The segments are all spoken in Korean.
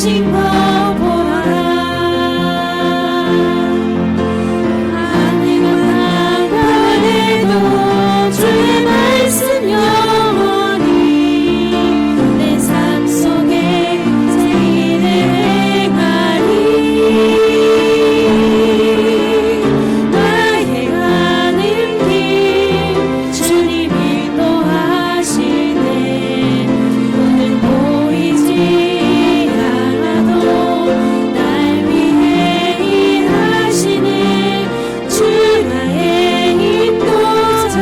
주신 것 보라. 주의 말씀 영원히 내 삶 속에 세인을 행하리. 나의 가는 길 주님 인도하시네. 오늘 보이지 않아도 날 위해 일하시네. 주 나의 인도자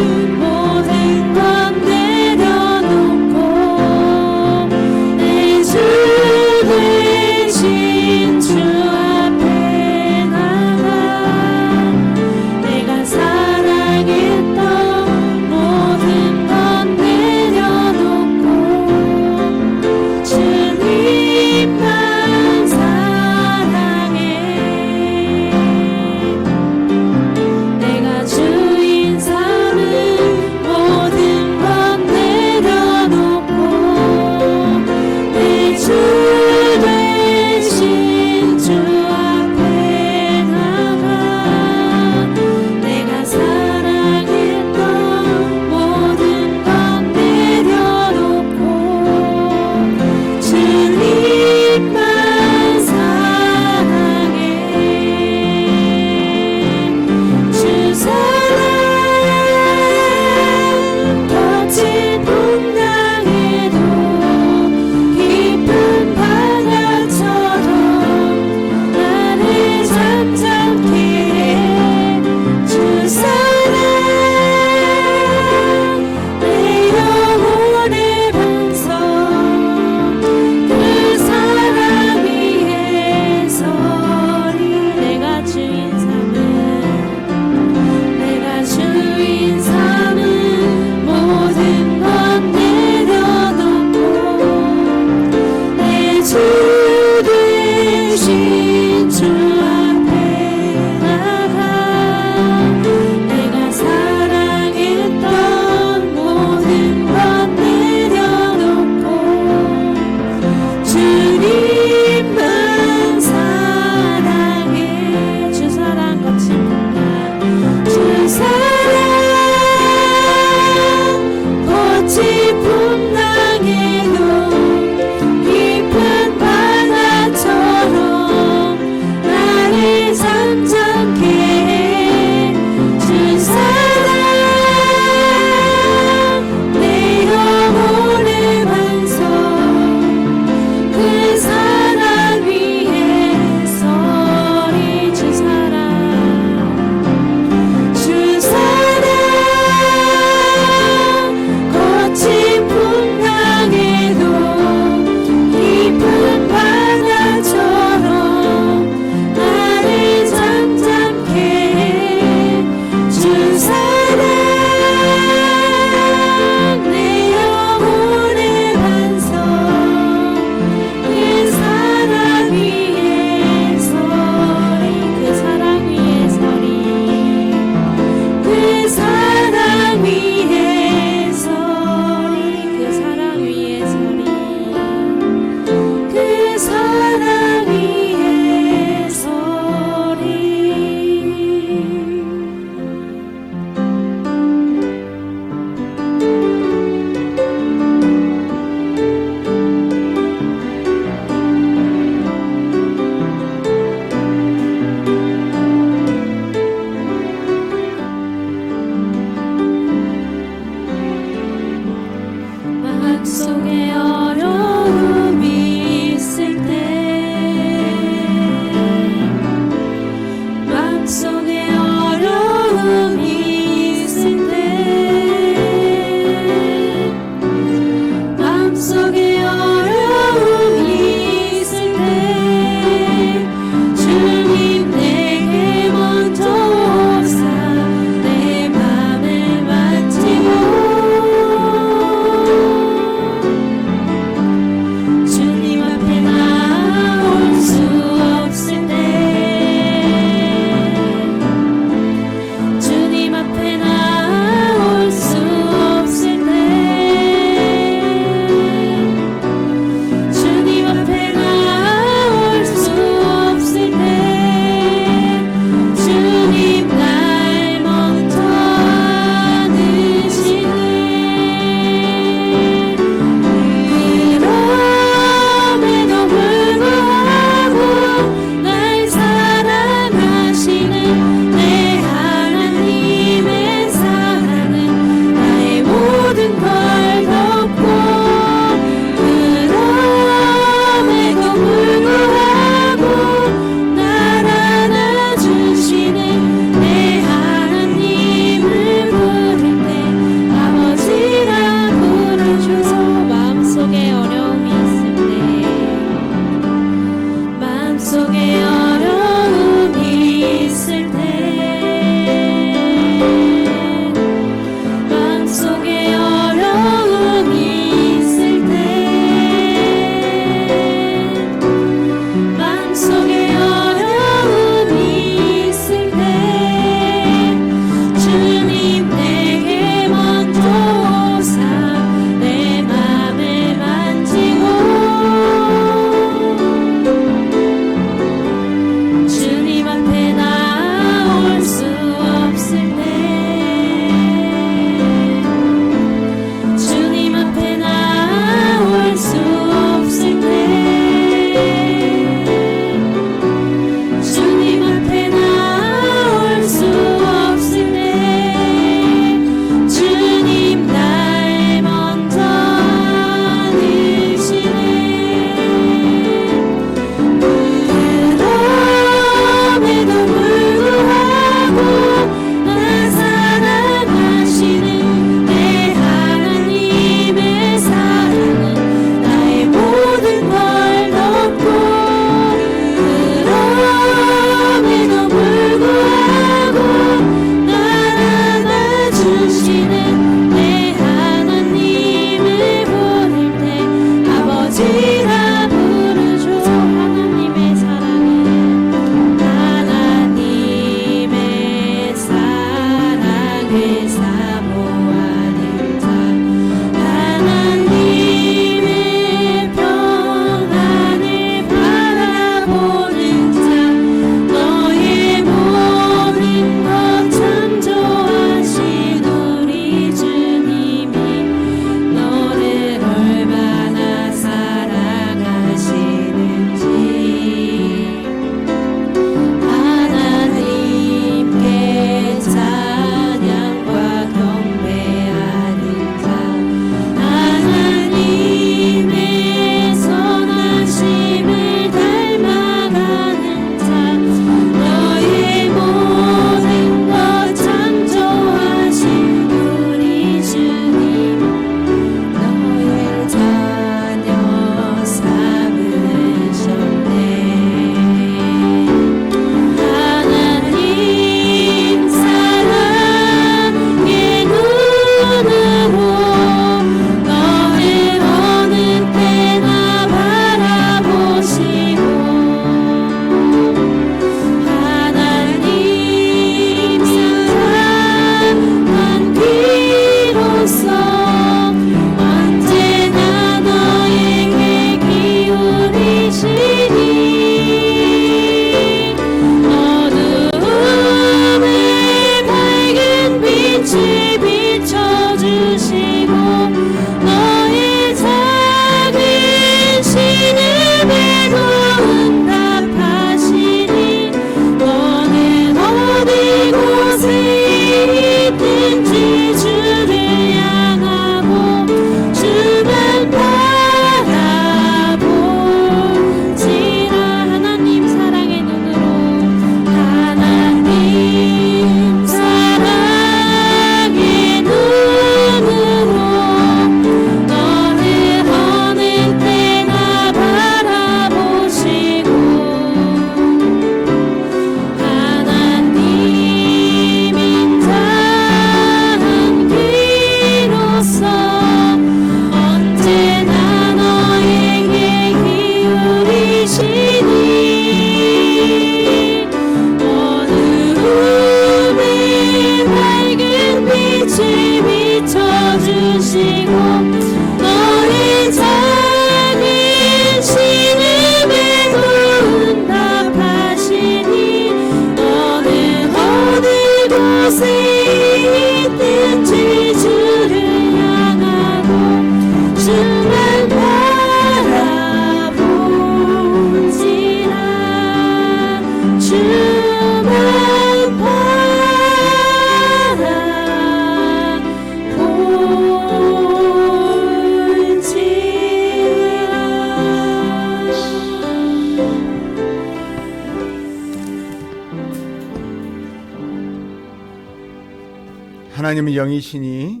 하나님은 영이시니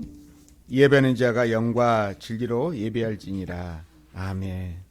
예배하는 자가 영과 진리로 예배할지니라. 아멘.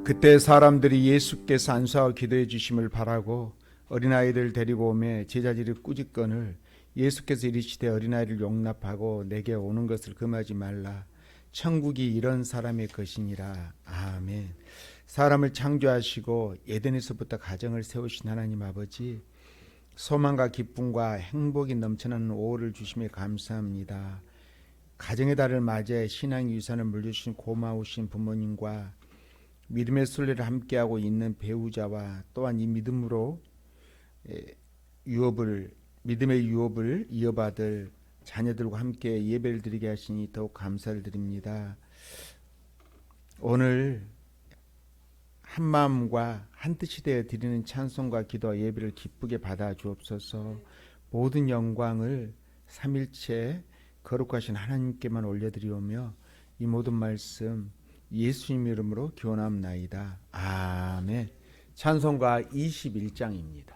그때 사람들이 예수께서 안수하고 기도해 주심을 바라고 어린아이들 데리고 오매 제자들이 꾸짖거늘 예수께서 이르시되 어린아이를 용납하고 내게 오는 것을 금하지 말라. 천국이 이런 사람의 것이니라. 아멘. 사람을 창조하시고 에덴에서부터 가정을 세우신 하나님 아버지, 소망과 기쁨과 행복이 넘쳐나는 오후를 주심에 감사합니다. 가정의 달을 맞이해 신앙의 유산을 물려주신 고마우신 부모님과 믿음의 순례를 함께하고 있는 배우자와 또한 이 믿음의 유업을 이어받을 자녀들과 함께 예배를 드리게 하시니 더욱 감사를 드립니다. 오늘 한 마음과 한 뜻이 되어 드리는 찬송과 기도와 예배를 기쁘게 받아 주옵소서. 모든 영광을 삼일체 거룩하신 하나님께만 올려드리오며 이 모든 말씀 예수님 이름으로 기원합나이다. 아멘. 찬송가 21장입니다.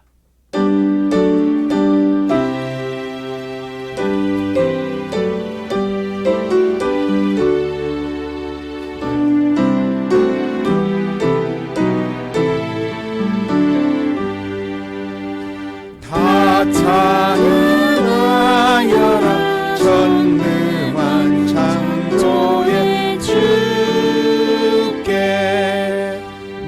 다 찬양하여라 전능한 창조의 주께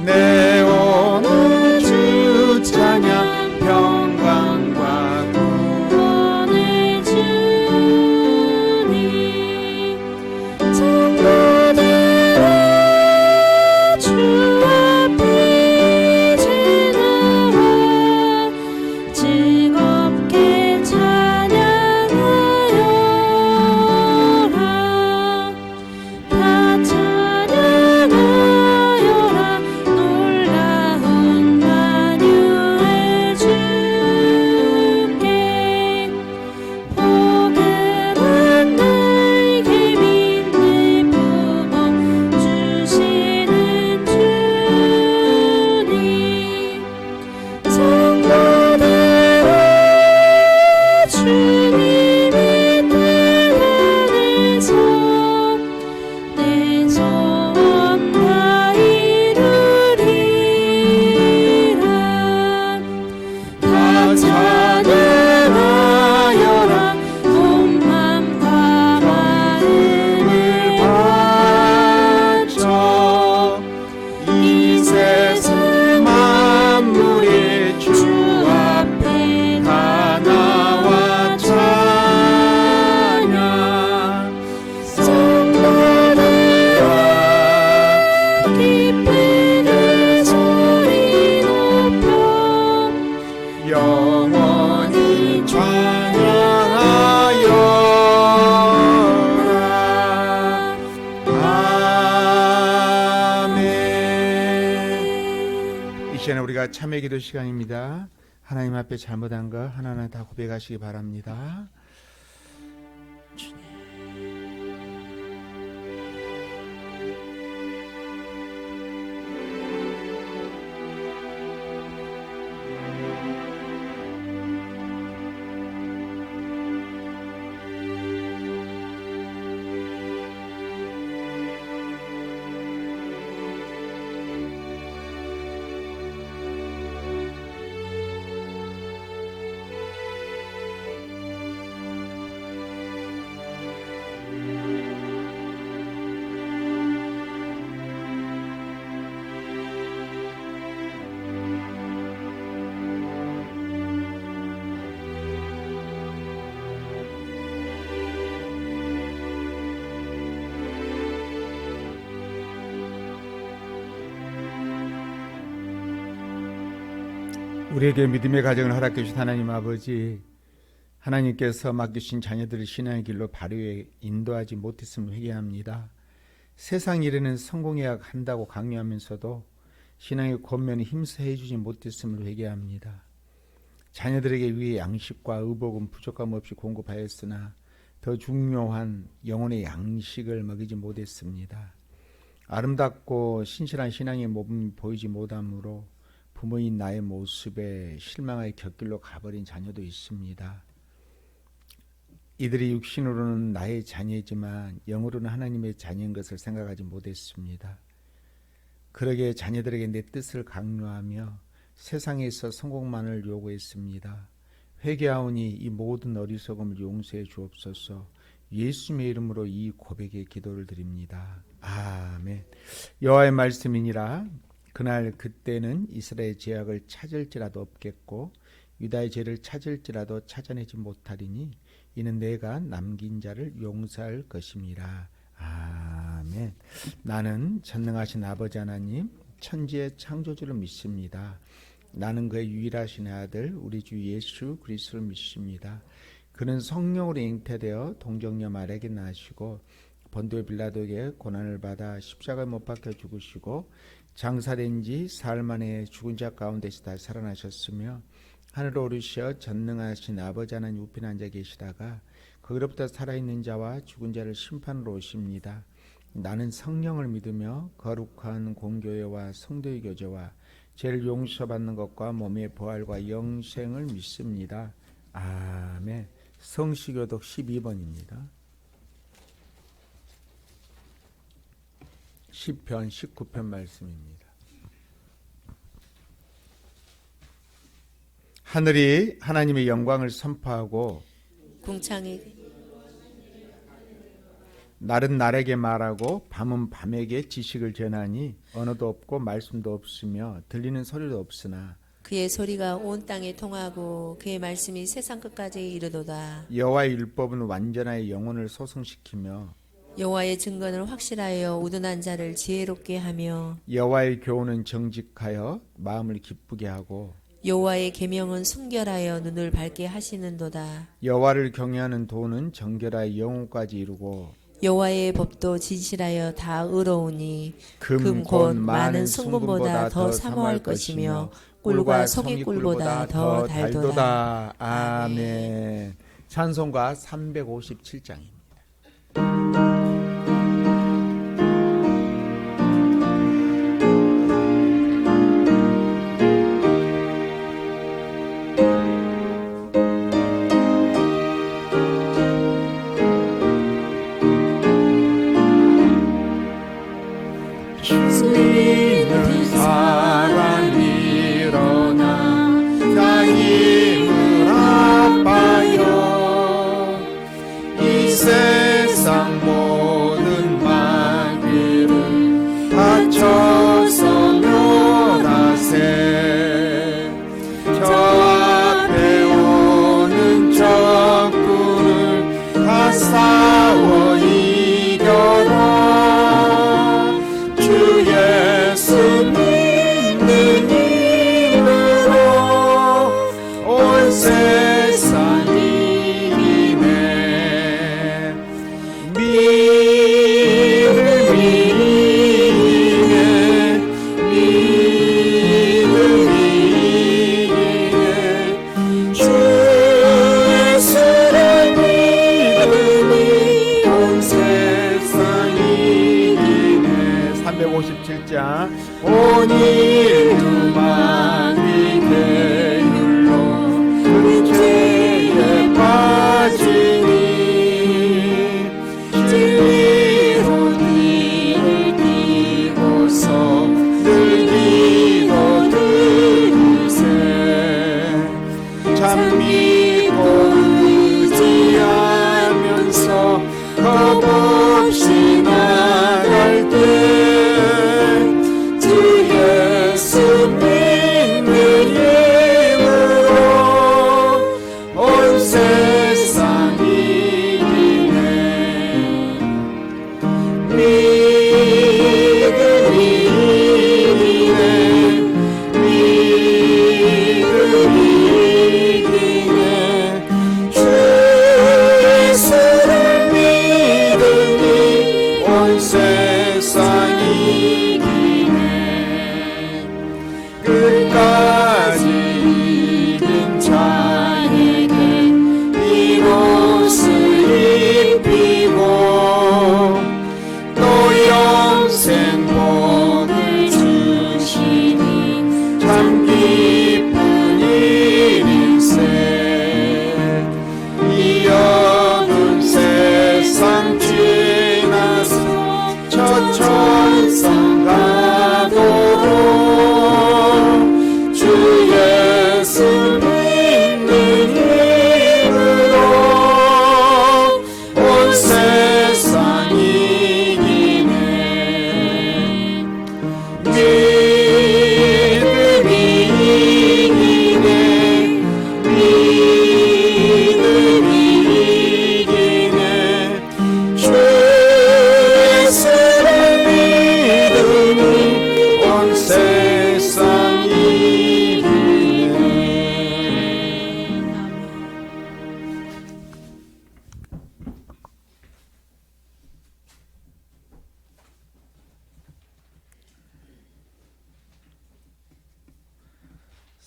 내 오늘 주 찬양 평강과 구원의 주님 성도들아 주 앞에 지나와 즐겁게 찬양하여라. 다 찬양하여라. 놀라운 만유의 주께 포근한 나에게 믿는 부모 주시는 주님 성도들아 주님의 뜻 안에서 내 소원 다 이루리라. 다 찬양하여라. 온 맘과 마음을 바쳐 이 세상 만물이 주 앞에 다 나와 찬양. 성도들아 기쁘게 소리 높여 영원히 찬양하여라. 아멘. 이 시간에 우리가 참회 기도 시간입니다. 하나님 앞에 잘못한 거 하나하나 다 고백하시기 바랍니다. 우리에게 믿음의 가정을 허락해 주신 하나님 아버지, 하나님께서 맡기신 자녀들을 신앙의 길로 바르게 인도하지 못했음을 회개합니다. 세상 일에는 성공해야 한다고 강요하면서도 신앙의 권면에 힘써 해주지 못했음을 회개합니다. 자녀들에게 위해 양식과 의복은 부족함 없이 공급하였으나 더 중요한 영혼의 양식을 먹이지 못했습니다. 아름답고 신실한 신앙의 모범이 보이지 못하므로 부모인 나의 모습에 실망하여 곁길로 가버린 자녀도 있습니다. 이들이 육신으로는 나의 자녀이지만 영으로는 하나님의 자녀인 것을 생각하지 못했습니다. 그러기에 자녀들에게 내 뜻을 강요하며 세상에서 성공만을 요구했습니다. 회개하오니 이 모든 어리석음을 용서해 주옵소서. 예수님의 이름으로 이 고백의 기도를 드립니다. 아멘. 여호와의 말씀이니라. 그날 그때는 이스라엘 죄악을 찾을지라도 없겠고 유다의 죄를 찾을지라도 찾아내지 못하리니 이는 내가 남긴 자를 용서할 것임이라. 아멘. 나는 전능하신 아버지 하나님 천지의 창조주를 믿습니다. 나는 그의 유일하신 아들 우리 주 예수 그리스도를 믿습니다. 그는 성령으로 잉태되어 동정녀 마리아에게 나시고 본디오 빌라도에게 고난을 받아 십자가에 못 박혀 죽으시고 장사된 지 사흘 만에 죽은 자 가운데서 다시 살아나셨으며 하늘로 오르시어 전능하신 아버지 하나님 우편에 앉아 계시다가 거기로부터 살아있는 자와 죽은 자를 심판으로 오십니다. 나는 성령을 믿으며 거룩한 공교회와 성도의 교제와 죄를 용서받는 것과 몸의 부활과 영생을 믿습니다. 아멘. 성시교독 12번입니다. 시편 19편 말씀입니다. 하늘이 하나님의 영광을 선포하고 궁창이 날은 날에게 말하고 밤은 밤에게 지식을 전하니 언어도 없고 말씀도 없으며 들리는 소리도 없으나 그의 소리가 온 땅에 통하고 그의 말씀이 세상 끝까지 이르도다. 여호와의 율법은 완전하여 영혼을 소성시키며 여호와의 증거는 확실하여 우둔한 자를 지혜롭게 하며 여호와의 교훈은 정직하여 마음을 기쁘게 하고 여호와의 계명은 순결하여 눈을 밝게 하시는도다. 여호와를 경외하는 도는 정결하여 영혼까지 이루고 여호와의 법도 진실하여 다 의로우니 금 곧 많은 순금보다 더 사모할 것이며 꿀과 성이꿀보다 더 달도다. 아멘. 찬송가 357장입니다. 주님은 사랑 일어나 자 힘을 합하여 이 세상 모든 만일을 합쳐서 멸하세. 저 앞에 오는 적군을 다 싸워 이겨라. 주 예수 믿는 힘으로 온 세상 이기네. 믿음이 이기네. 주 예수를 믿음이 온 세상 이기네. 357장 온 인류만이 계율로 그 죄에 빠지니 진리로 뒤를 띠고서 늘 기도 드리세. 참 믿고 의지하면서 겁없이 나갈 때 주 예수 믿는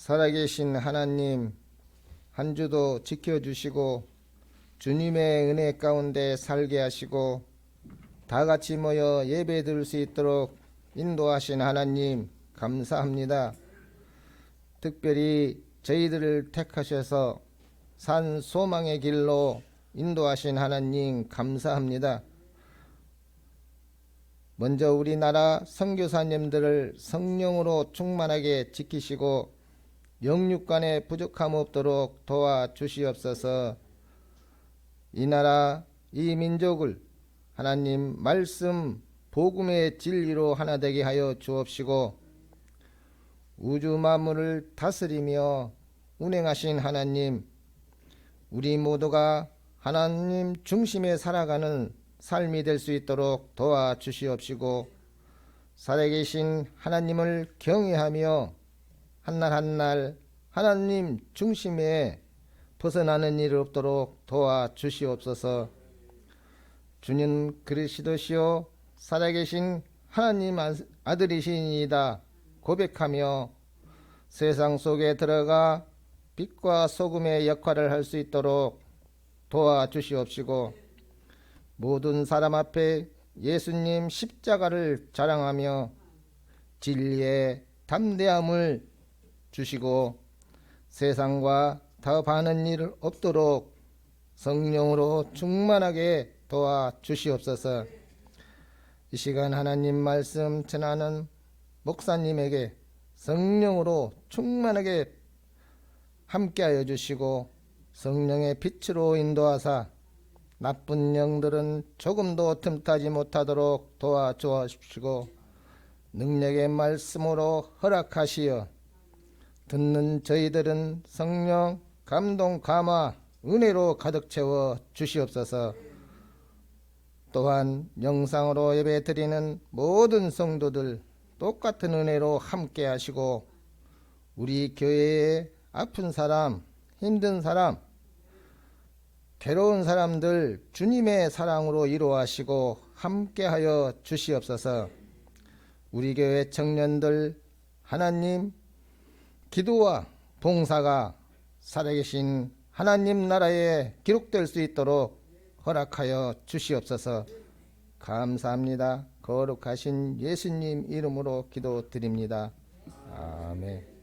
살아계신 하나님, 한 주도 지켜주시고 주님의 은혜 가운데 살게 하시고 다 같이 모여 예배 드릴 수 있도록 인도하신 하나님 감사합니다. 특별히 저희들을 택하셔서 산 소망의 길로 인도하신 하나님 감사합니다. 먼저 우리나라 선교사님들을 성령으로 충만하게 지키시고 영육간에 부족함 없도록 도와주시옵소서. 이 나라 이 민족을 하나님 말씀 복음의 진리로 하나 되게 하여 주옵시고 우주 만물을 다스리며 운행하신 하나님, 우리 모두가 하나님 중심에 살아가는 삶이 될 수 있도록 도와주시옵시고 살아계신 하나님을 경외하며 한날 한날 하나님 중심에 벗어나는 일 없도록 도와주시옵소서. 주님 그리스도시요 살아계신 하나님 아들이시니이다 고백하며 세상 속에 들어가 빛과 소금의 역할을 할 수 있도록 도와주시옵시고 모든 사람 앞에 예수님 십자가를 자랑하며 진리의 담대함을 주시고 세상과 다반하는 일 없도록 성령으로 충만하게 도와주시옵소서. 이 시간 하나님 말씀 전하는 목사님에게 성령으로 충만하게 함께하여 주시고 성령의 빛으로 인도하사 나쁜 영들은 조금도 틈타지 못하도록 도와주옵시고 능력의 말씀으로 허락하시어 듣는 저희들은 성령 감동 감화 은혜로 가득 채워 주시옵소서. 또한 영상으로 예배드리는 모든 성도들 똑같은 은혜로 함께 하시고 우리 교회의 아픈 사람, 힘든 사람, 괴로운 사람들 주님의 사랑으로 위로하시고 함께하여 주시옵소서. 우리 교회 청년들 하나님 기도와 봉사가 살아계신 하나님 나라에 기록될 수 있도록 허락하여 주시옵소서. 감사합니다. 거룩하신 예수님 이름으로 기도드립니다. 아멘.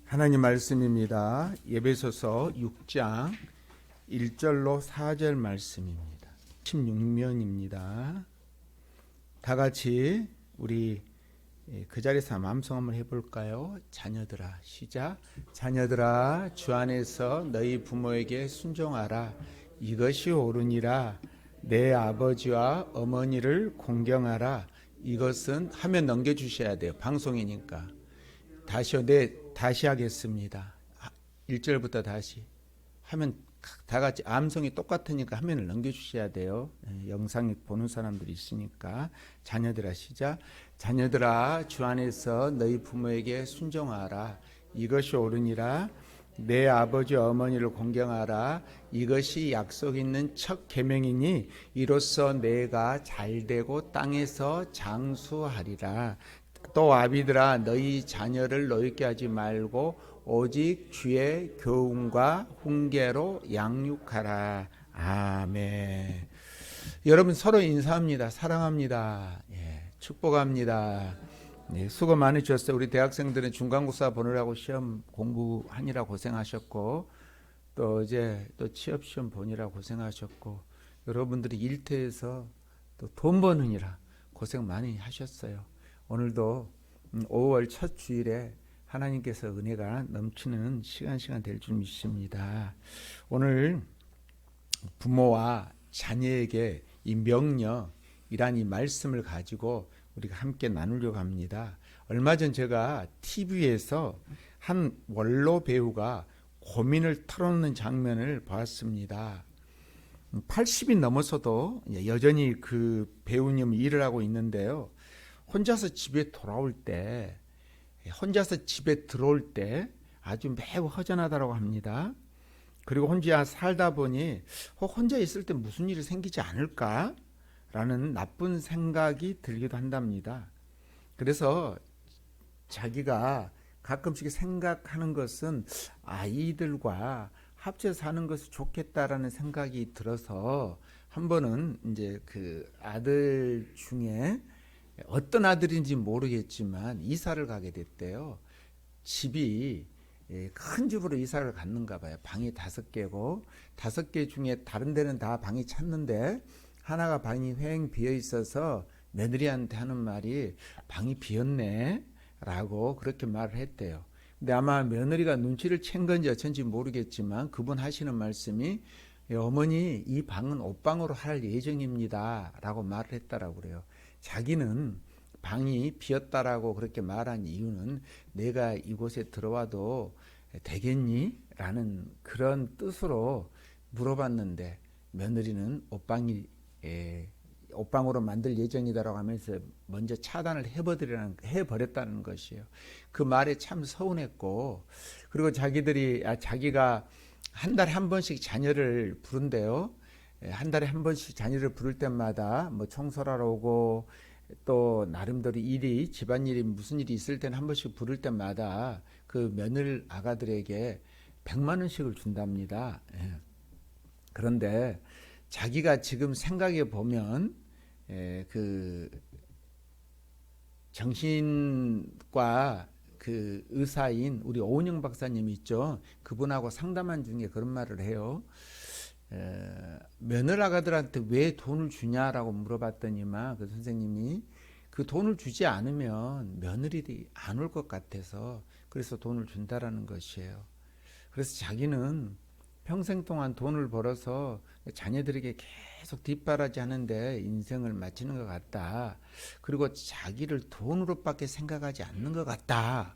하나님 말씀입니다. 에베소서 6장 1절로 4절 말씀입니다. 16면입니다. 다 같이 우리 그 자리에서 암송 한번 해볼까요? 자녀들아 시작. 자녀들아 주 안에서 너희 부모에게 순종하라. 이것이 옳으니라. 내 아버지와 어머니를 공경하라. 이것은 하면 넘겨주셔야 돼요. 방송이니까. 다시 하겠습니다. 1절부터 다시 하면 다 같이 암송이 똑같으니까 화면을 넘겨주셔야 돼요. 영상 보는 사람들이 있으니까. 자녀들아 시작. 자녀들아 주 안에서 너희 부모에게 순종하라. 이것이 옳으니라. 내 아버지 어머니를 공경하라. 이것이 약속 있는 첫 계명이니 이로써 내가 잘되고 땅에서 장수하리라. 또 아비들아 너희 자녀를 노엽게 하지 말고 오직 주의 교훈과 훈계로 양육하라. 아멘. 여러분 서로 인사합니다. 사랑합니다. 축복합니다. 수고 많으셨어요. 우리 대학생들은 중간고사 보느라고 시험 공부하느라 고생하셨고 또 이제 또 취업시험 보느라 고생하셨고 여러분들이 일터에서 또 돈 버느니라 고생 많이 하셨어요. 오늘도 5월 첫 주일에 하나님께서 은혜가 넘치는 시간 될 줄 믿습니다. 오늘 부모와 자녀에게 이 명령이란 이 말씀을 가지고 우리가 함께 나누려고 합니다. 얼마 전 제가 TV에서 한 원로 배우가 고민을 털어놓는 장면을 보았습니다. 80이 넘어서도 여전히 그 배우님이 일을 하고 있는데요. 혼자서 집에 돌아올 때, 혼자서 집에 들어올 때 아주 매우 허전하다고 합니다. 그리고 혼자 살다 보니 혼자 있을 때 무슨 일이 생기지 않을까라는 나쁜 생각이 들기도 한답니다. 그래서 자기가 가끔씩 생각하는 것은 아이들과 합쳐 사는 것이 좋겠다라는 생각이 들어서 한 번은 이제 그 아들 중에 어떤 아들인지 모르겠지만 이사를 가게 됐대요. 집이 큰 집으로 이사를 갔는가 봐요. 방이 5개고 5개 중에 다른 데는 다 방이 찼는데 하나가 방이 휑 비어 있어서 며느리한테 하는 말이 방이 비었네 라고 그렇게 말을 했대요. 근데 아마 며느리가 눈치를 챈 건지 어쩐지 모르겠지만 그분 하시는 말씀이 어머니 이 방은 옷방으로 할 예정입니다 라고 말을 했다라고 그래요. 자기는 방이 비었다라고 그렇게 말한 이유는 내가 이곳에 들어와도 되겠니? 라는 그런 뜻으로 물어봤는데 며느리는 옷방으로 만들 예정이다라고 하면서 먼저 차단을 해버렸다는 것이에요. 그 말에 참 서운했고, 그리고 자기가 한 달에 한 번씩 자녀를 부른대요. 한 달에 한 번씩 자녀를 부를 때마다 뭐 청소하러 오고 또 나름대로 집안일이 무슨 일이 있을 때는 한 번씩 부를 때마다 그 며느리 아가들에게 100만 원씩을 준답니다. 그런데 자기가 지금 생각해 보면 그 정신과 그 의사인 우리 오은영 박사님 있죠. 그분하고 상담한 중에 그런 말을 해요. 며느라가들한테 왜 돈을 주냐라고 물어봤더니만 그 선생님이 그 돈을 주지 않으면 며느리들이 안 올 것 같아서 그래서 돈을 준다라는 것이에요. 그래서 자기는 평생 동안 돈을 벌어서 자녀들에게 계속 뒷바라지 하는데 인생을 마치는 것 같다. 그리고 자기를 돈으로밖에 생각하지 않는 것 같다.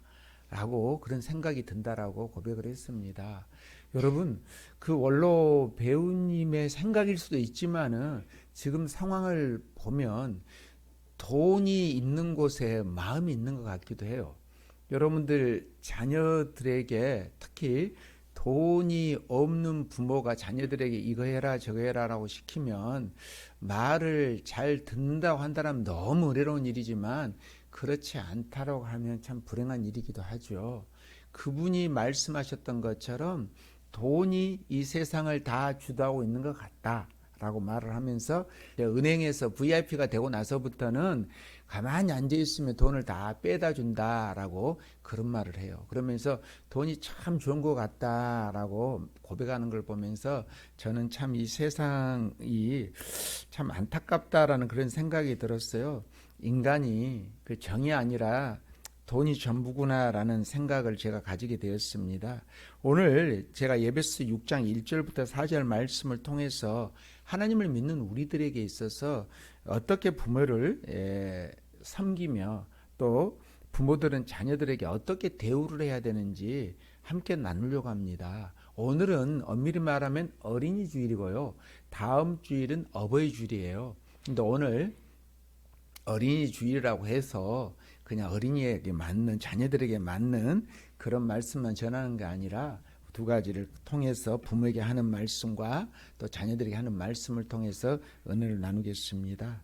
라고 그런 생각이 든다라고 고백을 했습니다. 여러분, 그 원로 배우님의 생각일 수도 있지만은 지금 상황을 보면 돈이 있는 곳에 마음이 있는 것 같기도 해요. 여러분들 자녀들에게 특히 돈이 없는 부모가 자녀들에게 이거 해라 저거 해라라고 시키면 말을 잘 듣는다고 한다면 너무 어려운 일이지만 그렇지 않다라고 하면 참 불행한 일이기도 하죠. 그분이 말씀하셨던 것처럼 돈이 이 세상을 다 주도하고 있는 것 같다라고 말을 하면서 은행에서 VIP가 되고 나서부터는 가만히 앉아 있으면 돈을 다 빼다 준다라고 그런 말을 해요. 그러면서 돈이 참 좋은 것 같다라고 고백하는 걸 보면서 저는 참 이 세상이 참 안타깝다라는 그런 생각이 들었어요. 인간이 그 정이 아니라 돈이 전부구나라는 생각을 제가 가지게 되었습니다. 오늘 제가 에베소 6장 1절부터 4절 말씀을 통해서 하나님을 믿는 우리들에게 있어서 어떻게 부모를 섬기며 또 부모들은 자녀들에게 어떻게 대우를 해야 되는지 함께 나누려고 합니다. 오늘은 엄밀히 말하면 어린이 주일이고요. 다음 주일은 어버이 주일이에요. 근데 오늘 어린이 주일이라고 해서 그냥 어린이에게 맞는 자녀들에게 맞는 그런 말씀만 전하는 게 아니라 두 가지를 통해서 부모에게 하는 말씀과 또 자녀들에게 하는 말씀을 통해서 은혜를 나누겠습니다.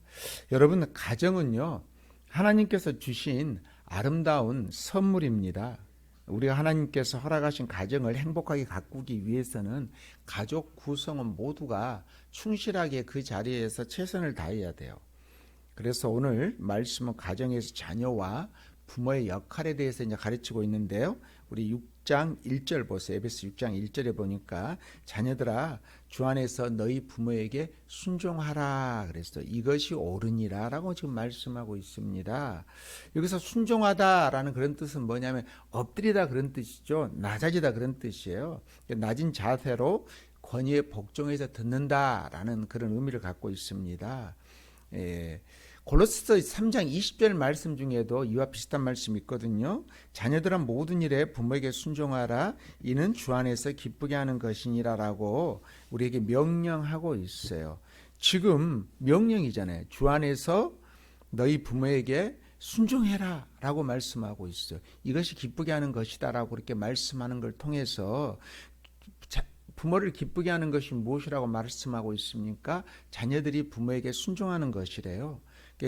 여러분, 가정은요 하나님께서 주신 아름다운 선물입니다. 우리가 하나님께서 허락하신 가정을 행복하게 가꾸기 위해서는 가족 구성원 모두가 충실하게 그 자리에서 최선을 다해야 돼요. 그래서 오늘 말씀은 가정에서 자녀와 부모의 역할에 대해서 이제 가르치고 있는데요. 우리 6장 1절 보세요. 에베소 6장 1절에 보니까 자녀들아 주 안에서 너희 부모에게 순종하라 그랬어. 이것이 옳으니라라고 지금 말씀하고 있습니다. 여기서 순종하다라는 그런 뜻은 뭐냐면 엎드리다 그런 뜻이죠. 낮아지다 그런 뜻이에요. 낮은 자세로 권위에 복종해서 듣는다라는 그런 의미를 갖고 있습니다. 골로새서 3장 20절 말씀 중에도 이와 비슷한 말씀이 있거든요. 자녀들은 모든 일에 부모에게 순종하라. 이는 주 안에서 기쁘게 하는 것이니라라고 우리에게 명령하고 있어요. 지금 명령이잖아요. 주 안에서 너희 부모에게 순종해라 라고 말씀하고 있어요. 이것이 기쁘게 하는 것이다 라고 그렇게 말씀하는 걸 통해서 부모를 기쁘게 하는 것이 무엇이라고 말씀하고 있습니까? 자녀들이 부모에게 순종하는 것이래요.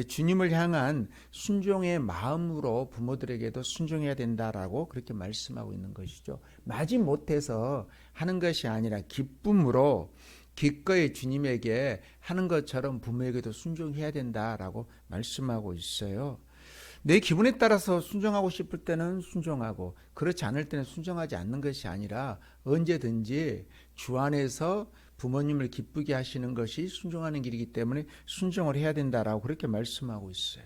주님을 향한 순종의 마음으로 부모들에게도 순종해야 된다라고 그렇게 말씀하고 있는 것이죠. 마지못해서 하는 것이 아니라 기쁨으로 기꺼이 주님에게 하는 것처럼 부모에게도 순종해야 된다라고 말씀하고 있어요. 내 기분에 따라서 순종하고 싶을 때는 순종하고 그렇지 않을 때는 순종하지 않는 것이 아니라 언제든지 주 안에서 부모님을 기쁘게 하시는 것이 순종하는 길이기 때문에 순종을 해야 된다라고 그렇게 말씀하고 있어요.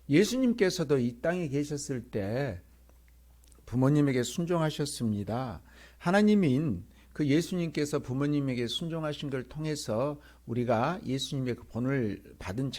예수님께서도 이 땅에 계셨을 때 부모님에게 순종하셨습니다. 하나님인 그 예수님께서 부모님에게 순종하신 걸 통해서 우리가 예수님의 그 본을 받은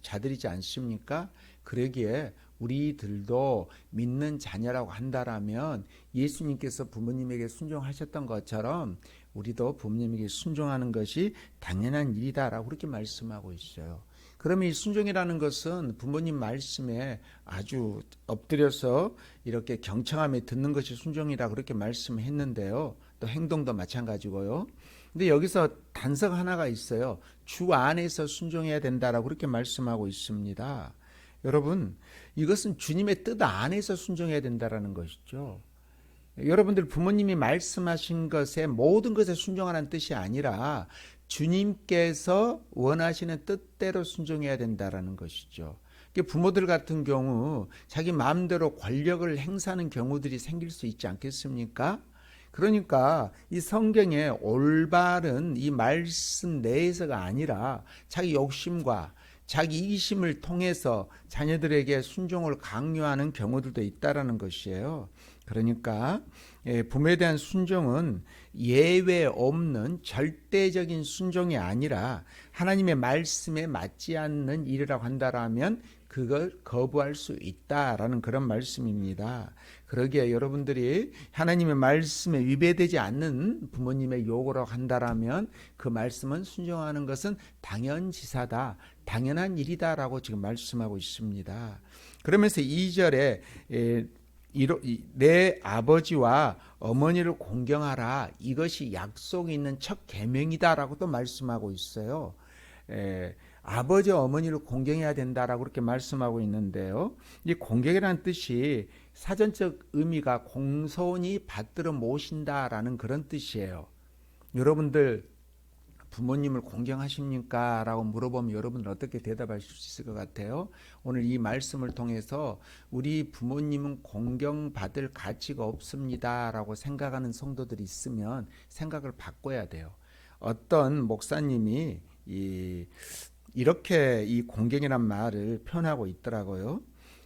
자들이지 않습니까? 그러기에 우리들도 믿는 자녀라고 한다라면 예수님께서 부모님에게 순종하셨던 것처럼 우리도 부모님에게 순종하는 것이 당연한 일이다라고 그렇게 말씀하고 있어요. 그러면 이 순종이라는 것은 부모님 말씀에 아주 엎드려서 이렇게 경청하며 듣는 것이 순종이라 그렇게 말씀했는데요. 또 행동도 마찬가지고요. 근데 여기서 단서가 하나가 있어요. 주 안에서 순종해야 된다라고 그렇게 말씀하고 있습니다. 여러분, 이것은 주님의 뜻 안에서 순종해야 된다라는 것이죠. 여러분들 부모님이 말씀하신 것에 모든 것에 순종하라는 뜻이 아니라 주님께서 원하시는 뜻대로 순종해야 된다라는 것이죠. 부모들 같은 경우 자기 마음대로 권력을 행사하는 경우들이 생길 수 있지 않겠습니까? 그러니까 이 성경의 올바른 이 말씀 내에서가 아니라 자기 욕심과 자기 이기심을 통해서 자녀들에게 순종을 강요하는 경우들도 있다라는 것이에요. 그러니까 부모에 대한 순종은 예외 없는 절대적인 순종이 아니라 하나님의 말씀에 맞지 않는 일이라고 한다라면 그걸 거부할 수 있다라는 그런 말씀입니다. 그러기에 여러분들이 하나님의 말씀에 위배되지 않는 부모님의 요구라고 한다라면 그 말씀은 순종하는 것은 당연지사다, 당연한 일이다라고 지금 말씀하고 있습니다. 그러면서 2절에 내 아버지와 어머니를 공경하라, 이것이 약속이 있는 첫 계명이다라고 또 말씀하고 있어요. 아버지 어머니를 공경해야 된다라고 그렇게 말씀하고 있는데요. 이 공경이라는 뜻이 사전적 의미가 공손히 받들어 모신다라는 그런 뜻이에요. 여러분들 부모님을 공경하십니까? 라고 물어보면 여러분들 어떻게 대답하실 수 있을 것 같아요? 오늘 이 말씀을 통해서 우리 부모님은 공경받을 가치가 없습니다 라고 생각하는 성도들이 있으면 생각을 바꿔야 돼요. 어떤 목사님이 이렇게 이 공경이란 말을 표현하고 있더라고요.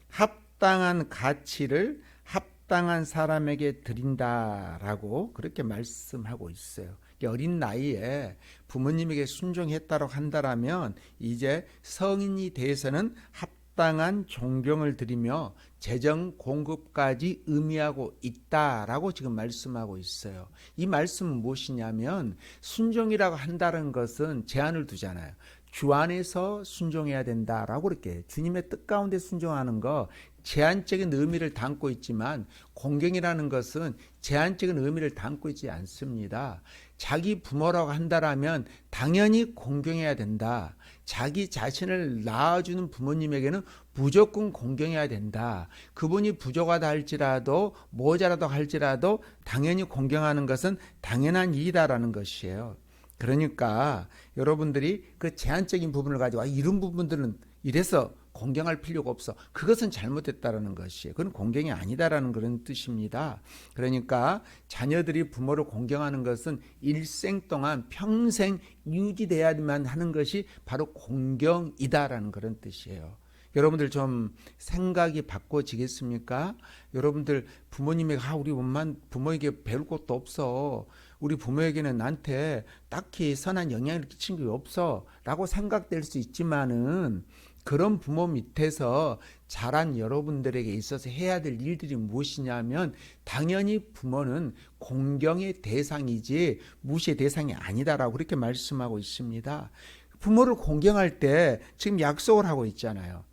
합당한 가치를 합당한 사람에게 드린다라고 그렇게 말씀하고 있어요. 어린 나이에 부모님에게 순종했다고 한다라면 이제 성인이 돼서는 합당한 존경을 드리며 재정 공급까지 의미하고 있다라고 지금 말씀하고 있어요. 이 말씀은 무엇이냐면 순종이라고 한다는 것은 제한을 두잖아요. 주 안에서 순종해야 된다라고 그렇게 주님의 뜻 가운데 순종하는 거 제한적인 의미를 담고 있지만 공경이라는 것은 제한적인 의미를 담고 있지 않습니다. 자기 부모라고 한다라면 당연히 공경해야 된다. 자기 자신을 낳아주는 부모님에게는 무조건 공경해야 된다. 그분이 부족하다 할지라도 모자라다 할지라도 당연히 공경하는 것은 당연한 일이다라는 것이에요. 그러니까 여러분들이 그 제한적인 부분을 가지고 이런 부분들은 이래서 공경할 필요가 없어. 그것은 잘못됐다라는 것이에요. 그건 공경이 아니다라는 그런 뜻입니다. 그러니까 자녀들이 부모를 공경하는 것은 일생 동안 평생 유지돼야만 하는 것이 바로 공경이다라는 그런 뜻이에요. 여러분들 좀 생각이 바꿔지겠습니까? 여러분들 부모님에게 우리 부모에게 배울 것도 없어. 우리 부모에게는 나한테 딱히 선한 영향을 끼친 게 없어 라고 생각될 수 있지만은 그런 부모 밑에서 자란 여러분들에게 있어서 해야 될 일들이 무엇이냐면 당연히 부모는 공경의 대상이지 무시의 대상이 아니다라고 그렇게 말씀하고 있습니다. 부모를 공경할 때 지금 약속을 하고 있잖아요.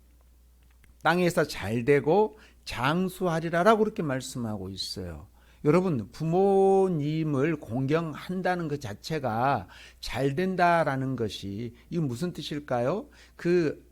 땅에서 잘되고 장수하리라라고 그렇게 말씀하고 있어요. 여러분, 부모님을 공경한다는 것 자체가 잘 된다라는 것이 이게 무슨 뜻일까요? 그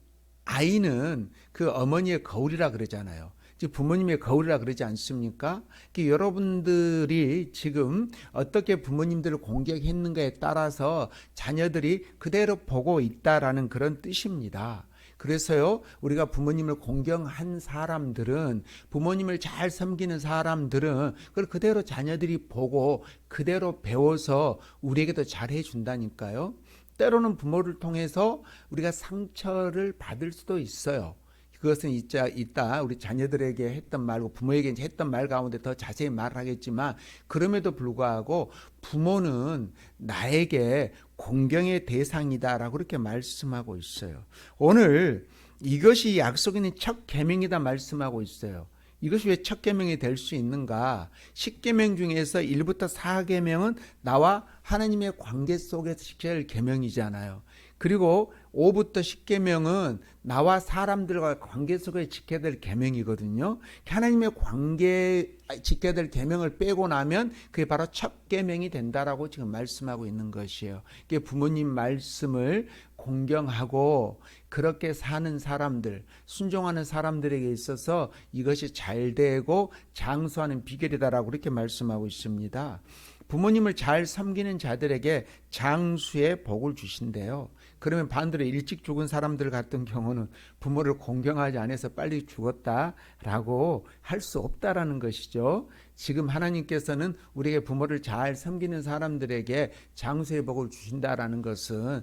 아이는 그 어머니의 거울이라 그러잖아요. 즉 부모님의 거울이라 그러지 않습니까? 여러분들이 지금 어떻게 부모님들을 공격했는가에 따라서 자녀들이 그대로 보고 있다라는 그런 뜻입니다. 그래서요, 우리가 부모님을 공경한 사람들은, 부모님을 잘 섬기는 사람들은 그걸 그대로 자녀들이 보고 그대로 배워서 우리에게도 잘해 준다니까요. 때로는 부모를 통해서 우리가 상처를 받을 수도 있어요. 그것은 이따 우리 자녀들에게 했던 말고 부모에게 했던 말 가운데 더 자세히 말을 하겠지만, 그럼에도 불구하고 부모는 나에게 공경의 대상이다라고 그렇게 말씀하고 있어요. 오늘 이것이 약속 있는 첫 계명이다 말씀하고 있어요. 이것이 왜 첫 계명이 될 수 있는가? 10계명 중에서 1부터 4계명은 나와 하나님의 관계 속에서 지켜야 할 계명이잖아요. 그리고 5부터 10계명은 나와 사람들과 관계 속에 지켜야 될 계명이거든요. 하나님의 관계 지켜야 될 계명을 빼고 나면 그게 바로 첫 계명이 된다라고 지금 말씀하고 있는 것이에요. 이게 부모님 말씀을 공경하고 그렇게 사는 사람들, 순종하는 사람들에게 있어서 이것이 잘 되고 장수하는 비결이다라고 그렇게 말씀하고 있습니다. 부모님을 잘 섬기는 자들에게 장수의 복을 주신대요. 그러면 반대로 일찍 죽은 사람들 같은 경우는 부모를 공경하지 않아서 빨리 죽었다라고 할 수 없다라는 것이죠. 지금 하나님께서는 우리에게 부모를 잘 섬기는 사람들에게 장수의 복을 주신다라는 것은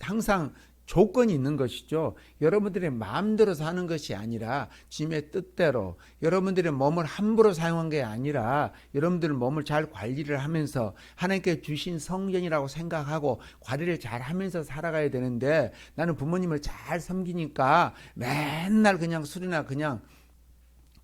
항상 조건이 있는 것이죠. 여러분들의 마음대로 사는 것이 아니라 주님의 뜻대로, 여러분들의 몸을 함부로 사용한 게 아니라 여러분들 몸을 잘 관리를 하면서 하나님께 주신 성전이라고 생각하고 관리를 잘 하면서 살아가야 되는데, 나는 부모님을 잘 섬기니까 맨날 그냥 술이나 그냥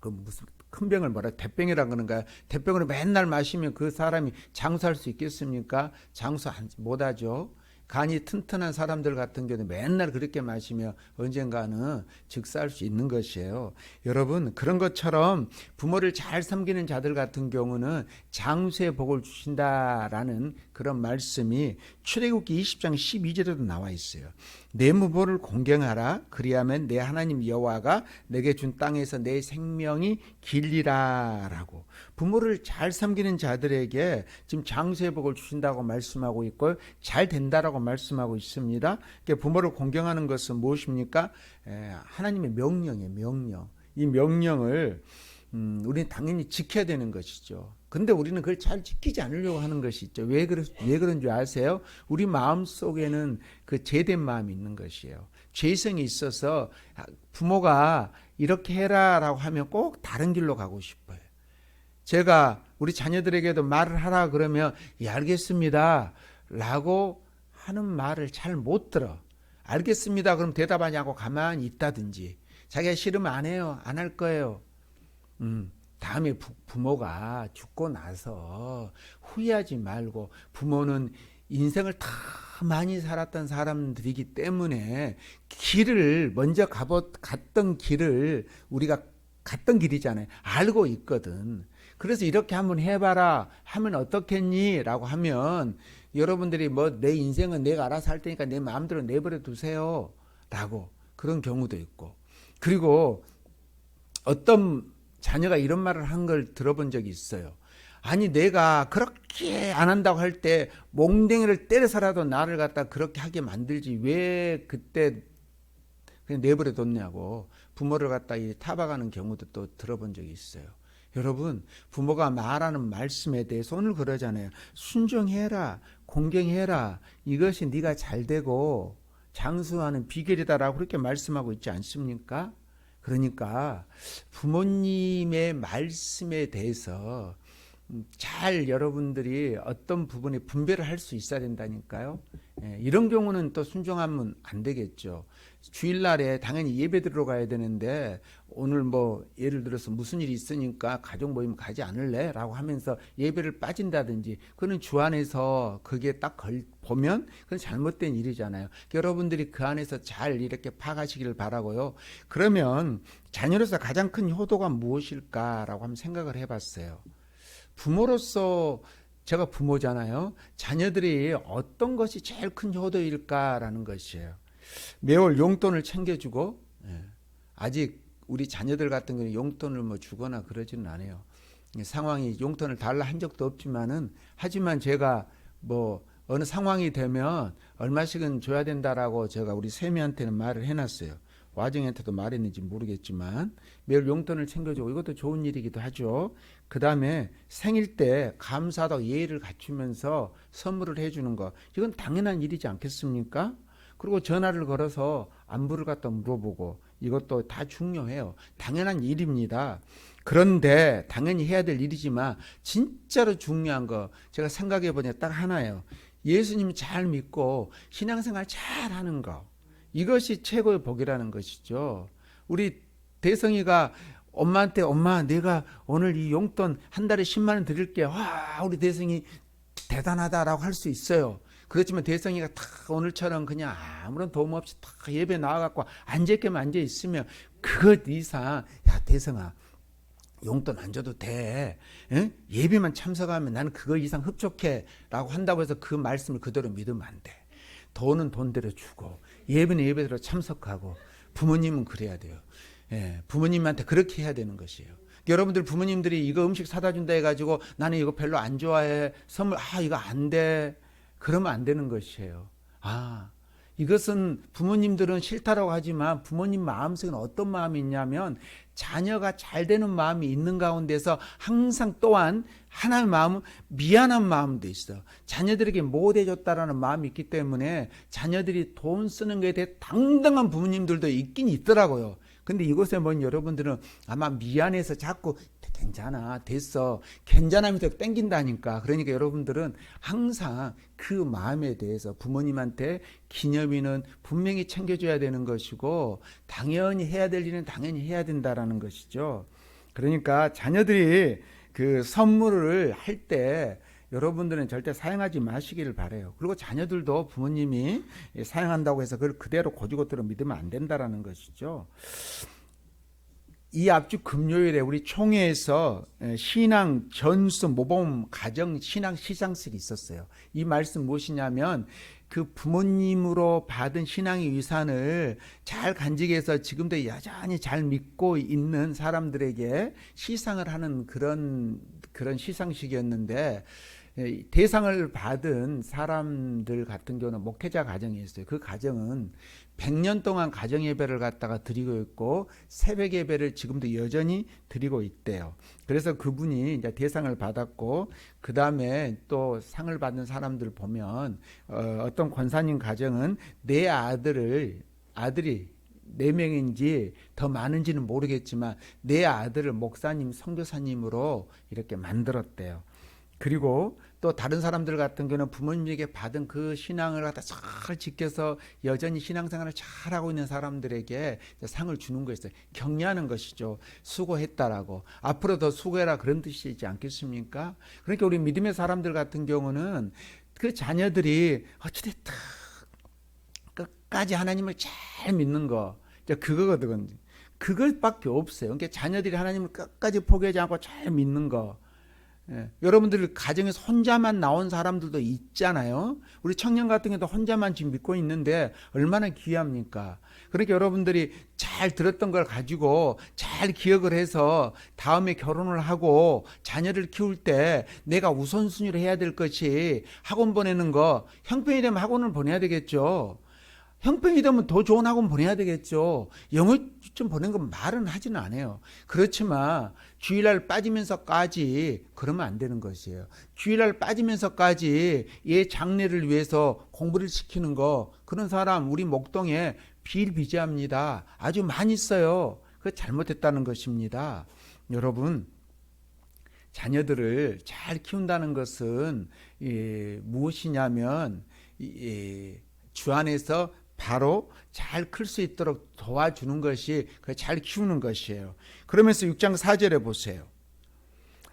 그 무슨 큰 병을 대병이라 그러는가요? 대병으로 맨날 마시면 그 사람이 장수할 수 있겠습니까? 장수 못하죠. 간이 튼튼한 사람들 같은 경우는 맨날 그렇게 마시면 언젠가는 즉사할 수 있는 것이에요. 여러분, 그런 것처럼 부모를 잘 섬기는 자들 같은 경우는 장수의 복을 주신다라는 그런 말씀이 출애굽기 20장 12절에도 나와 있어요. 내 부모를 공경하라. 그리하면 내 하나님 여호와가 내게 준 땅에서 내 생명이 길리라라고. 부모를 잘 섬기는 자들에게 지금 장수의 복을 주신다고 말씀하고 있고 잘 된다라고 말씀하고 있습니다. 부모를 공경하는 것은 무엇입니까? 하나님의 명령이에요. 명령. 이 명령을 우리는 당연히 지켜야 되는 것이죠. 근데 우리는 그걸 잘 지키지 않으려고 하는 것이 있죠. 왜 그런 줄 아세요? 우리 마음 속에는 그 죄된 마음이 있는 것이에요. 죄성이 있어서 부모가 이렇게 해라라고 하면 꼭 다른 길로 가고 싶어요. 제가 우리 자녀들에게도 말을 하라 그러면 예, 알겠습니다 라고 하는 말을 잘 못 들어. 알겠습니다 그럼 대답하냐고 가만히 있다든지, 자기가 싫으면 안 해요, 안 할 거예요. 다음에 부모가 죽고 나서 후회하지 말고, 부모는 인생을 다 많이 살았던 사람들이기 때문에 길을 먼저 갔던 길을 우리가 갔던 길이잖아요. 알고 있거든. 그래서 이렇게 한번 해봐라 하면 어떻겠니? 라고 하면 여러분들이 내 인생은 내가 알아서 할 테니까 내 마음대로 내버려 두세요 라고, 그런 경우도 있고. 그리고 어떤 자녀가 이런 말을 한 걸 들어본 적이 있어요. 아니 내가 그렇게 안 한다고 할 때 몽댕이를 때려서라도 나를 갖다 그렇게 하게 만들지 왜 그때 그냥 내버려 뒀냐고 부모를 갖다 타박하는 경우도 또 들어본 적이 있어요. 여러분, 부모가 말하는 말씀에 대해서 오늘 그러잖아요. 순종해라, 공경해라. 이것이 네가 잘되고 장수하는 비결이다라고 그렇게 말씀하고 있지 않습니까? 그러니까 부모님의 말씀에 대해서 잘 여러분들이 어떤 부분에 분별을 할 수 있어야 된다니까요. 이런 경우는 또 순종하면 안 되겠죠. 주일날에 당연히 예배 들으러 가야 되는데 오늘 뭐 예를 들어서 무슨 일이 있으니까 가족 모임 가지 않을래? 라고 하면서 예배를 빠진다든지, 그는 주 안에서 그게 딱 보면 그건 잘못된 일이잖아요. 여러분들이 그 안에서 잘 이렇게 파악하시기를 바라고요. 그러면 자녀로서 가장 큰 효도가 무엇일까라고 한번 생각을 해봤어요. 부모로서 제가 부모잖아요. 자녀들이 어떤 것이 제일 큰 효도일까라는 것이에요. 매월 용돈을 챙겨주고, 아직 우리 자녀들 같은 경우는 용돈을 뭐 주거나 그러지는 않아요. 상황이 용돈을 달라 한 적도 없지만은, 하지만 제가 뭐 어느 상황이 되면 얼마씩은 줘야 된다라고 제가 우리 세미한테는 말을 해놨어요. 와정한테도 말했는지 모르겠지만 매일 용돈을 챙겨주고, 이것도 좋은 일이기도 하죠. 그 다음에 생일 때 감사하다고 예의를 갖추면서 선물을 해주는 거, 이건 당연한 일이지 않겠습니까? 그리고 전화를 걸어서 안부를 갖다 물어보고, 이것도 다 중요해요. 당연한 일입니다. 그런데 당연히 해야 될 일이지만 진짜로 중요한 거 제가 생각해 보니 딱 하나예요. 예수님 잘 믿고 신앙생활 잘 하는 거, 이것이 최고의 복이라는 것이죠. 우리 대성이가 엄마한테, 엄마 내가 오늘 이 용돈 한 달에 10만 원 드릴게. 와, 우리 대성이 대단하다라고 할 수 있어요. 그렇지만 대성이가 다 오늘처럼 그냥 아무런 도움 없이 다 예배 나와갖고 앉아있게만 앉아있으면 그것 이상, 야 대성아 용돈 안 줘도 돼. 응? 예배만 참석하면 나는 그거 이상 흡족해 라고 한다고 해서 그 말씀을 그대로 믿으면 안 돼. 돈은 돈대로 주고 예배는 예배대로 참석하고, 부모님은 그래야 돼요. 부모님한테 그렇게 해야 되는 것이에요. 여러분들 부모님들이 이거 음식 사다 준다 해가지고 나는 이거 별로 안 좋아해, 선물 이거 안 돼, 그러면 안 되는 것이에요. 이것은 부모님들은 싫다라고 하지만 부모님 마음속에는 어떤 마음이 있냐면 자녀가 잘 되는 마음이 있는 가운데서 항상 또한 하나의 마음은 미안한 마음도 있어. 자녀들에게 못해줬다라는 마음이 있기 때문에 자녀들이 돈 쓰는 것에 대해 당당한 부모님들도 있긴 있더라고요. 근데 이곳에 본 여러분들은 아마 미안해서 자꾸 괜찮아, 됐어, 괜찮으면서 땡긴다니까. 그러니까 여러분들은 항상 그 마음에 대해서 부모님한테 기념일은 분명히 챙겨줘야 되는 것이고, 당연히 해야 될 일은 당연히 해야 된다라는 것이죠. 그러니까 자녀들이 그 선물을 할 때 여러분들은 절대 사용하지 마시기를 바라요. 그리고 자녀들도 부모님이 사용한다고 해서 그걸 그대로 고지고대로 믿으면 안 된다라는 것이죠. 이 앞주 금요일에 우리 총회에서 신앙 전수 모범 가정 신앙 시상식이 있었어요. 이 말씀 무엇이냐면, 그 부모님으로 받은 신앙의 위산을 잘 간직해서 지금도 여전히 잘 믿고 있는 사람들에게 시상을 하는 그런 시상식이었는데, 대상을 받은 사람들 같은 경우는 목회자 가정이었어요. 그 가정은 100년 동안 가정 예배를 갖다가 드리고 있고 새벽 예배를 지금도 여전히 드리고 있대요. 그래서 그분이 이제 대상을 받았고, 그 다음에 또 상을 받는 사람들 보면 어떤 권사님 가정은 내 아들이 4명인지 더 많은지는 모르겠지만 내 아들을 목사님, 선교사님으로 이렇게 만들었대요. 그리고 또 다른 사람들 같은 경우는 부모님에게 받은 그 신앙을 갖다 잘 지켜서 여전히 신앙생활을 잘하고 있는 사람들에게 상을 주는 거였어요. 격려하는 것이죠. 수고했다라고. 앞으로 더 수고해라, 그런 뜻이지 않겠습니까? 그러니까 우리 믿음의 사람들 같은 경우는 그 자녀들이 어찌됐든 끝까지 하나님을 잘 믿는 거, 그거거든. 그것밖에 없어요. 그러니까 자녀들이 하나님을 끝까지 포기하지 않고 잘 믿는 거. 여러분들 가정에서 혼자만 나온 사람들도 있잖아요. 우리 청년 같은 경우도 혼자만 지금 믿고 있는데 얼마나 귀합니까? 그러니까 여러분들이 잘 들었던 걸 가지고 잘 기억을 해서 다음에 결혼을 하고 자녀를 키울 때 내가 우선순위로 해야 될 것이 학원 보내는 거, 형편이 되면 학원을 보내야 되겠죠. 형편이 되면 더 좋은 학원 보내야 되겠죠. 영어 좀 보낸 건 말은 하지는 않아요. 그렇지만 주일날 빠지면서까지 그러면 안 되는 것이에요. 주일날 빠지면서까지 얘 장래를 위해서 공부를 시키는 거, 그런 사람 우리 목동에 비일비재합니다. 아주 많이 있어요. 그거 잘못했다는 것입니다. 여러분, 자녀들을 잘 키운다는 것은 무엇이냐면 주 안에서 바로 잘 클 수 있도록 도와주는 것이 잘 키우는 것이에요. 그러면서 6장 4절에 보세요.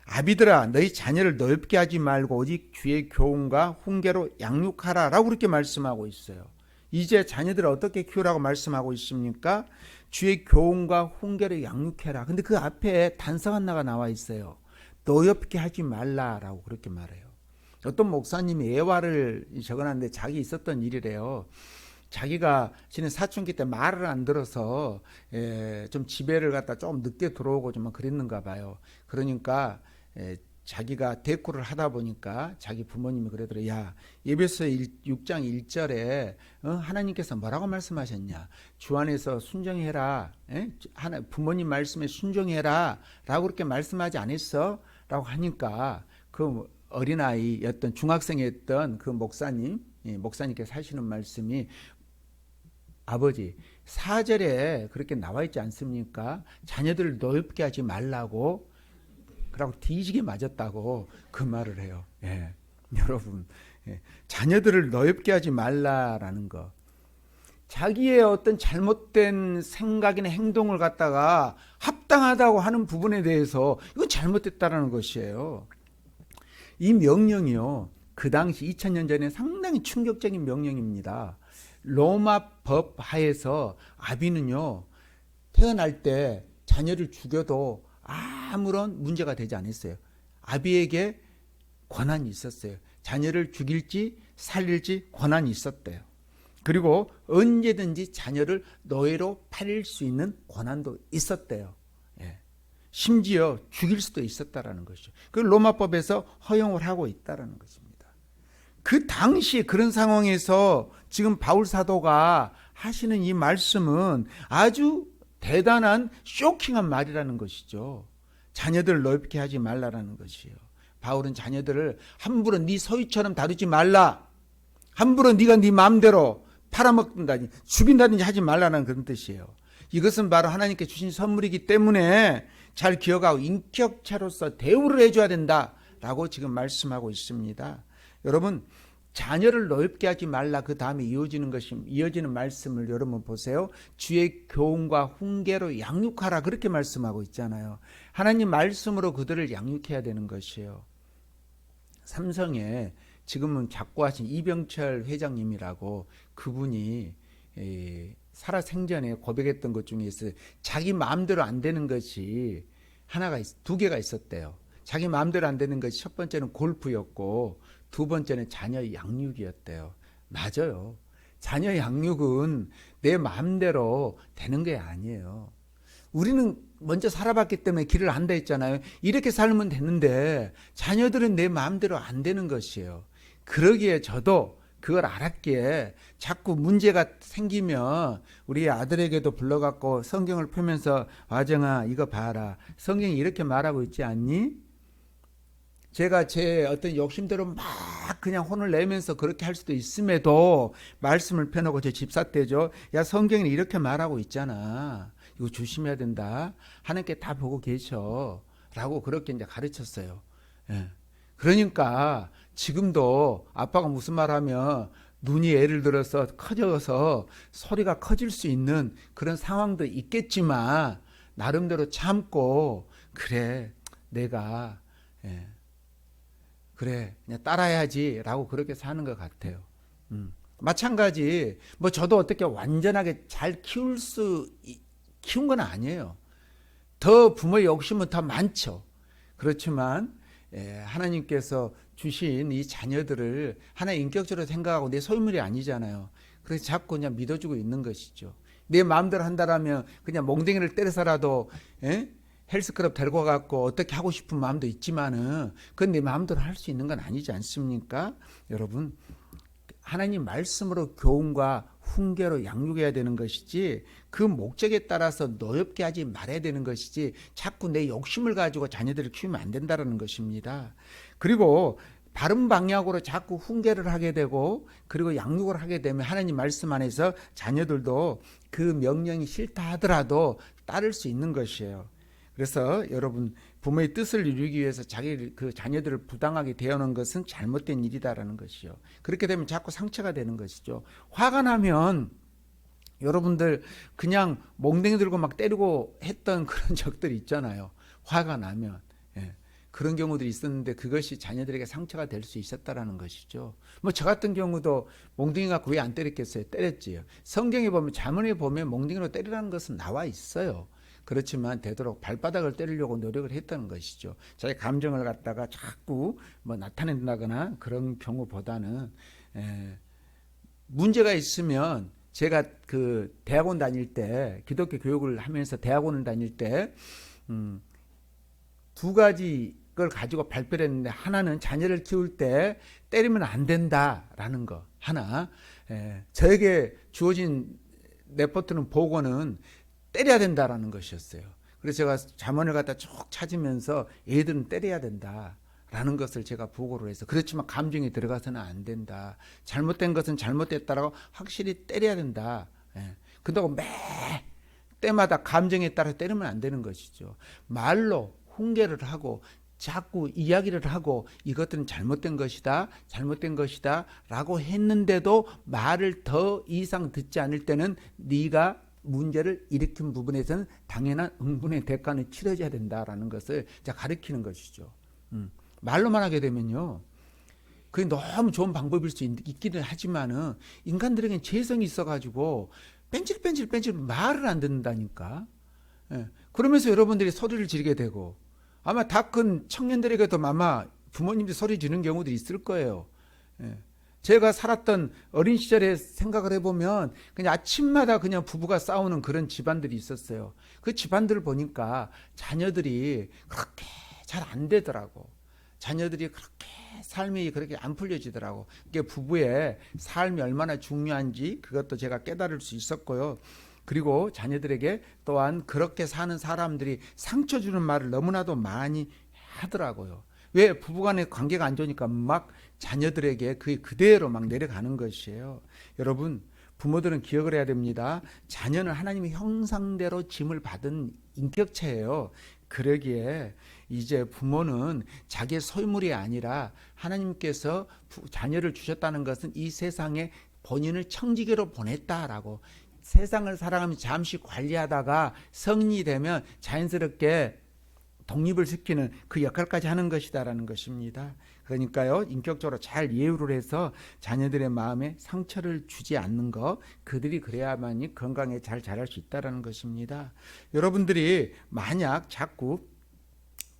아비들아 너희 자녀를 넓게 하지 말고 오직 주의 교훈과 훈계로 양육하라 라고 그렇게 말씀하고 있어요. 이제 자녀들을 어떻게 키우라고 말씀하고 있습니까? 주의 교훈과 훈계로 양육해라. 근데 그 앞에 단서 하나가 나와 있어요. 노엽게 하지 말라라고 그렇게 말해요. 어떤 목사님이 예화를 적어놨는데 자기 있었던 일이래요. 자기가 지는 사춘기 때 말을 안 들어서 좀 집에를 갖다 좀 늦게 들어오고 좀 그랬는가 봐요. 그러니까 자기가 대꾸를 하다 보니까 자기 부모님이 그러더래요. 야, 에베소 6장 1절에 하나님께서 뭐라고 말씀하셨냐? 주 안에서 순종해라. 부모님 말씀에 순종해라 라고 그렇게 말씀하지 않았어? 라고 하니까 그 어린아이였던 중학생이었던 그 목사님께서 하시는 말씀이 아버지 4절에 그렇게 나와 있지 않습니까? 자녀들을 넓게 하지 말라고 그러고 뒤지게 맞았다고 그 말을 해요. 여러분, 자녀들을 넓게 하지 말라라는 거. 자기의 어떤 잘못된 생각이나 행동을 갖다가 합당하다고 하는 부분에 대해서 이건 잘못됐다라는 것이에요. 이 명령이요. 그 당시 2000년 전에 상당히 충격적인 명령입니다. 로마 법 하에서 아비는요. 태어날 때 자녀를 죽여도 아무런 문제가 되지 않았어요. 아비에게 권한이 있었어요. 자녀를 죽일지 살릴지 권한이 있었대요. 그리고 언제든지 자녀를 노예로 팔릴 수 있는 권한도 있었대요. 심지어 죽일 수도 있었다라는 것이죠. 그 로마법에서 허용을 하고 있다라는 것입니다. 그 당시 그런 상황에서 지금 바울 사도가 하시는 이 말씀은 아주 대단한 쇼킹한 말이라는 것이죠. 자녀들을 넓게 하지 말라라는 것이에요. 바울은 자녀들을 함부로 네 소유처럼 다루지 말라. 함부로 네가 네 마음대로 팔아먹든다든지 죽인다든지 하지 말라는 그런 뜻이에요. 이것은 바로 하나님께 주신 선물이기 때문에 잘 기억하고 인격체로서 대우를 해줘야 된다라고 지금 말씀하고 있습니다. 여러분, 자녀를 넓게 하지 말라. 그 다음에 이어지는 말씀을 여러분 보세요. 주의 교훈과 훈계로 양육하라. 그렇게 말씀하고 있잖아요. 하나님 말씀으로 그들을 양육해야 되는 것이에요. 삼성에 지금은 작고하신 이병철 회장님이라고 그분이 살아생전에 고백했던 것 중에 있어요. 자기 마음대로 안 되는 것이 두 개가 있었대요. 자기 마음대로 안 되는 것이 첫 번째는 골프였고 두 번째는 자녀 양육이었대요. 맞아요. 자녀 양육은 내 마음대로 되는 게 아니에요. 우리는 먼저 살아봤기 때문에 길을 안다 했잖아요. 이렇게 살면 되는데 자녀들은 내 마음대로 안 되는 것이에요. 그러기에 저도 그걸 알았기에 자꾸 문제가 생기면 우리 아들에게도 불러갖고 성경을 펴면서 와정아 이거 봐라. 성경이 이렇게 말하고 있지 않니? 제가 제 어떤 욕심대로 막 그냥 혼을 내면서 그렇게 할 수도 있음에도 말씀을 펴놓고 제 집사 때죠. 야, 성경이 이렇게 말하고 있잖아. 이거 조심해야 된다. 하나님께 다 보고 계셔. 라고 그렇게 이제 가르쳤어요. 그러니까 지금도 아빠가 무슨 말 하면 눈이 예를 들어서 커져서 소리가 커질 수 있는 그런 상황도 있겠지만 나름대로 참고 그래 내가 그래 그냥 따라야지 라고 그렇게 사는 것 같아요. 마찬가지 뭐 저도 어떻게 완전하게 잘 키운 건 아니에요. 더 부모의 욕심은 더 많죠. 그렇지만 하나님께서 주신 이 자녀들을 하나의 인격적으로 생각하고 내 소유물이 아니잖아요. 그래서 자꾸 그냥 믿어주고 있는 것이죠. 내 마음대로 한다라면 그냥 몽댕이를 때려서라도 헬스클럽 데리고 가고 어떻게 하고 싶은 마음도 있지만은 그건 내 마음대로 할 수 있는 건 아니지 않습니까? 여러분, 하나님 말씀으로 교훈과 훈계로 양육해야 되는 것이지 그 목적에 따라서 노엽게 하지 말아야 되는 것이지 자꾸 내 욕심을 가지고 자녀들을 키우면 안 된다는 것입니다. 그리고 바른 방향으로 자꾸 훈계를 하게 되고 그리고 양육을 하게 되면 하나님 말씀 안에서 자녀들도 그 명령이 싫다 하더라도 따를 수 있는 것이에요. 그래서 여러분 부모의 뜻을 이루기 위해서 자기 그 자녀들을 부당하게 대하는 것은 잘못된 일이다라는 것이요. 그렇게 되면 자꾸 상처가 되는 것이죠. 화가 나면 여러분들 그냥 몽댕이 들고 막 때리고 했던 그런 적들이 있잖아요. 화가 나면. 예. 그런 경우들이 있었는데 그것이 자녀들에게 상처가 될 수 있었다라는 것이죠. 뭐 저 같은 경우도 몽둥이 갖고 왜 안 때렸겠어요? 때렸지요. 성경에 보면 자문에 보면 몽둥이로 때리라는 것은 나와 있어요. 그렇지만 되도록 발바닥을 때리려고 노력을 했다는 것이죠. 자기 감정을 갖다가 자꾸 뭐 나타낸다거나 그런 경우보다는 문제가 있으면 제가 그 대학원 다닐 때 기독교 교육을 하면서 대학원을 다닐 때 두 가지 걸 가지고 발표를 했는데 하나는 자녀를 키울 때 때리면 안 된다라는 거 하나 저에게 주어진 레포트는 보고는 때려야 된다라는 것이었어요. 그래서 제가 잠언을 갖다 쭉 찾으면서 애들은 때려야 된다라는 것을 제가 보고를 해서 그렇지만 감정이 들어가서는 안 된다. 잘못된 것은 잘못됐다라고 확실히 때려야 된다. 그렇다고 때마다 감정에 따라 때리면 안 되는 것이죠. 말로 훈계를 하고 자꾸 이야기를 하고 이것들은 잘못된 것이다 라고 했는데도 말을 더 이상 듣지 않을 때는 네가 문제를 일으킨 부분에서는 당연한 응분의 대가는 치러져야 된다라는 것을 가르치는 것이죠. 말로만 하게 되면요, 그게 너무 좋은 방법일 수 있기는 하지만은 인간들에겐 죄성이 있어가지고 뺀질 말을 안 듣는다니까. 그러면서 여러분들이 소리를 지르게 되고 아마 다 큰 청년들에게도 아마 부모님들이 소리 지르는 경우도 있을 거예요. 제가 살았던 어린 시절에 생각을 해보면 그냥 아침마다 그냥 부부가 싸우는 그런 집안들이 있었어요. 그 집안들을 보니까 자녀들이 그렇게 잘 안 되더라고. 자녀들이 그렇게 삶이 그렇게 안 풀려지더라고. 그게 부부의 삶이 얼마나 중요한지 그것도 제가 깨달을 수 있었고요. 그리고 자녀들에게 또한 그렇게 사는 사람들이 상처 주는 말을 너무나도 많이 하더라고요. 왜? 부부간의 관계가 안 좋으니까 막 자녀들에게 그대로 막 내려가는 것이에요. 여러분, 부모들은 기억을 해야 됩니다. 자녀는 하나님의 형상대로 짐을 받은 인격체예요. 그러기에 이제 부모는 자기의 소유물이 아니라 하나님께서 자녀를 주셨다는 것은 이 세상에 본인을 청지기로 보냈다라고, 세상을 살아가면서 잠시 관리하다가 성인이 되면 자연스럽게 독립을 시키는 그 역할까지 하는 것이다라는 것입니다. 그러니까요, 인격적으로 잘 예우를 해서 자녀들의 마음에 상처를 주지 않는 것, 그들이 그래야만이 건강에 잘 자랄 수 있다라는 것입니다. 여러분들이 만약 자꾸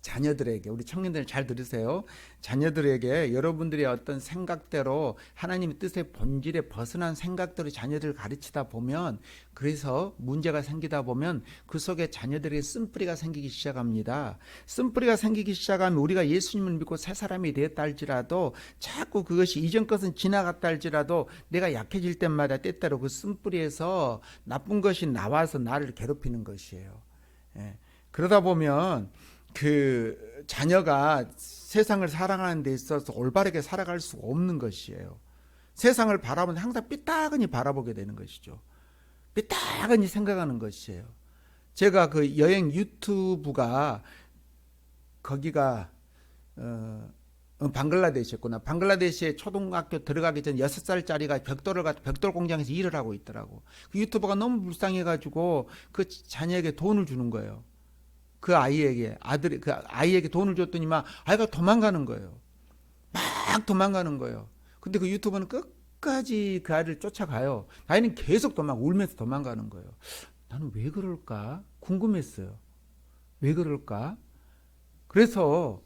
자녀들에게, 우리 청년들 잘 들으세요. 자녀들에게 여러분들의 어떤 생각대로 하나님의 뜻의 본질에 벗어난 생각대로 자녀들을 가르치다 보면, 그래서 문제가 생기다 보면 그 속에 자녀들에게 쓴뿌리가 생기기 시작합니다. 쓴뿌리가 생기기 시작하면 우리가 예수님을 믿고 새 사람이 되었다 할지라도 자꾸 그것이 이전 것은 지나갔다 할지라도 내가 약해질 때마다 때때로 그 쓴뿌리에서 나쁜 것이 나와서 나를 괴롭히는 것이에요. 그러다 보면 그 자녀가 세상을 살아가는 데 있어서 올바르게 살아갈 수 없는 것이에요. 세상을 바라보면 항상 삐딱하니 바라보게 되는 것이죠. 삐딱하니 생각하는 것이에요. 제가 그 여행 유튜브가 거기가 방글라데시였구나. 방글라데시에 초등학교 들어가기 전 6살짜리가 벽돌 공장에서 일을 하고 있더라고. 그 유튜버가 너무 불쌍해가지고 그 자녀에게 돈을 주는 거예요. 그 아이에게 돈을 줬더니만 아이가 도망가는 거예요. 막 도망가는 거예요. 근데 그 유튜버는 끝까지 그 아이를 쫓아가요. 아이는 계속 울면서 도망가는 거예요. 나는 왜 그럴까? 궁금했어요. 왜 그럴까? 그래서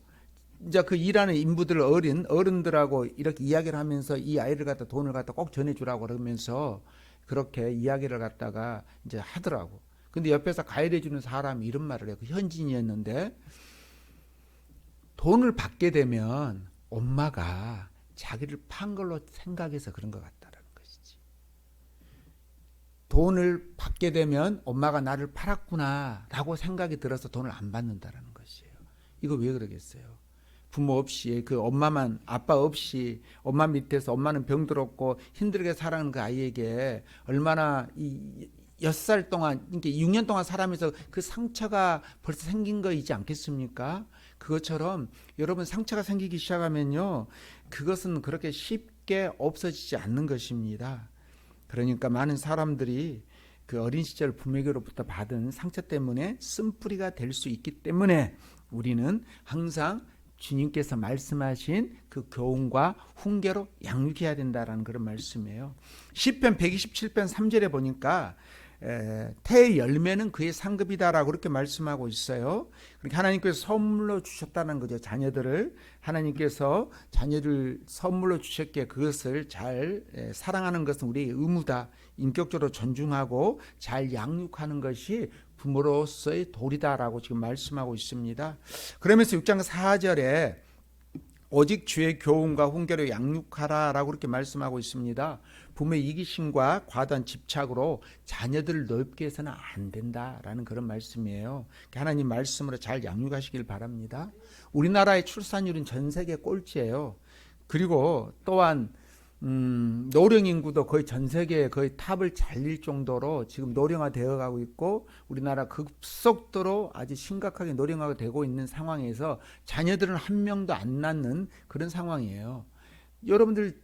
이제 그 일하는 인부들 어른들하고 이렇게 이야기를 하면서 이 아이를 갖다 돈을 갖다 꼭 전해주라고 그러면서 그렇게 이야기를 갖다가 이제 하더라고. 근데 옆에서 가이드 주는 사람이 이런 말을 해요. 그 현진이었는데, 돈을 받게 되면 엄마가 자기를 판 걸로 생각해서 그런 것 같다라는 것이지. 돈을 받게 되면 엄마가 나를 팔았구나 라고 생각이 들어서 돈을 안 받는다라는 것이에요. 이거 왜 그러겠어요? 부모 없이, 그 엄마만, 아빠 없이, 엄마 밑에서 엄마는 병들었고 힘들게 살아가는 그 아이에게 얼마나 6살 동안, 이렇게 6년 동안 살아면서 그 상처가 벌써 생긴 거이지 않겠습니까? 그것처럼 여러분 상처가 생기기 시작하면요, 그것은 그렇게 쉽게 없어지지 않는 것입니다. 그러니까 많은 사람들이 그 어린 시절 부모에게로부터 받은 상처 때문에 쓴뿌리가 될 수 있기 때문에 우리는 항상 주님께서 말씀하신 그 교훈과 훈계로 양육해야 된다라는 그런 말씀이에요. 시편 127편 3절에 보니까 태의 열매는 그의 상급이다라고 그렇게 말씀하고 있어요. 그러니까 하나님께서 선물로 주셨다는 거죠. 자녀들을 하나님께서 자녀를 선물로 주셨기에 그것을 잘 사랑하는 것은 우리의 의무다. 인격적으로 존중하고 잘 양육하는 것이 부모로서의 도리다라고 지금 말씀하고 있습니다. 그러면서 6장 4절에 오직 주의 교훈과 훈계로 양육하라라고 그렇게 말씀하고 있습니다. 부모의 이기심과 과도한 집착으로 자녀들을 넓게 해서는 안 된다라는 그런 말씀이에요. 하나님 말씀으로 잘 양육하시길 바랍니다. 우리나라의 출산율은 전 세계 꼴찌예요. 그리고 또한 노령 인구도 거의 전 세계에 거의 탑을 잘릴 정도로 지금 노령화 되어 가고 있고, 우리나라 급속도로 아주 심각하게 노령화가 되고 있는 상황에서 자녀들은 한 명도 안 낳는 그런 상황이에요. 여러분들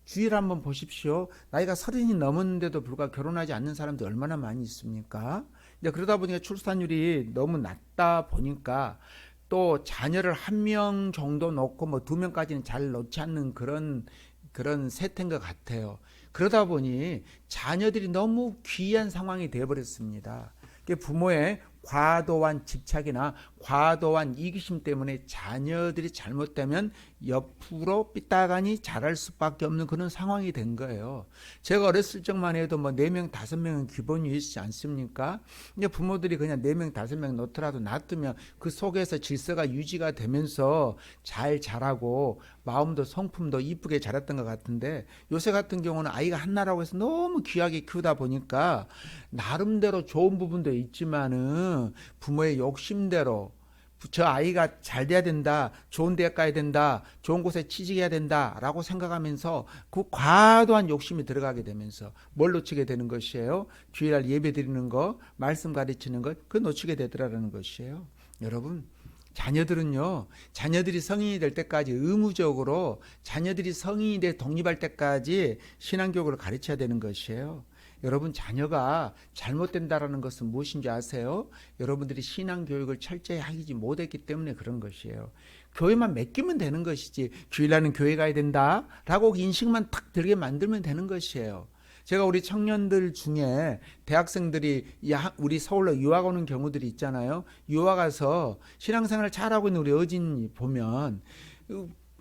주위를 한번 보십시오. 나이가 30이 넘었는데도 불구하고 결혼하지 않는 사람들 얼마나 많이 있습니까? 이제 그러다 보니까 출산율이 너무 낮다 보니까 또 자녀를 한 명 정도 놓고 뭐 2명까지는 잘 놓지 않는 그런 세태인 것 같아요. 그러다 보니 자녀들이 너무 귀한 상황이 되어버렸습니다. 부모의 과도한 집착이나 과도한 이기심 때문에 자녀들이 잘못되면 옆으로 삐딱하니 자랄 수밖에 없는 그런 상황이 된 거예요. 제가 어렸을 적만 해도 뭐 4명, 5명은 기본이지 않습니까? 근데 부모들이 그냥 4명, 5명 놓더라도 놔두면 그 속에서 질서가 유지가 되면서 잘 자라고 마음도 성품도 이쁘게 자랐던 것 같은데, 요새 같은 경우는 아이가 하나라고 해서 너무 귀하게 키우다 보니까 나름대로 좋은 부분도 있지만은 부모의 욕심대로 저 아이가 잘 돼야 된다, 좋은 대학 가야 된다, 좋은 곳에 취직해야 된다라고 생각하면서 그 과도한 욕심이 들어가게 되면서 뭘 놓치게 되는 것이에요? 주일날 예배 드리는 거, 말씀 가르치는 것, 그거 놓치게 되더라라는 것이에요. 여러분, 자녀들은요, 자녀들이 성인이 될 때까지 의무적으로 자녀들이 성인이 돼 독립할 때까지 신앙교육을 가르쳐야 되는 것이에요. 여러분, 자녀가 잘못된다라는 것은 무엇인지 아세요? 여러분들이 신앙교육을 철저히 하지 못했기 때문에 그런 것이에요. 교회만 맡기면 되는 것이지, 주일날은 교회 가야 된다라고 인식만 탁 들게 만들면 되는 것이에요. 제가 우리 청년들 중에 대학생들이 우리 서울로 유학 오는 경우들이 있잖아요. 유학 가서 신앙생활을 잘하고 있는 우리 어진이 보면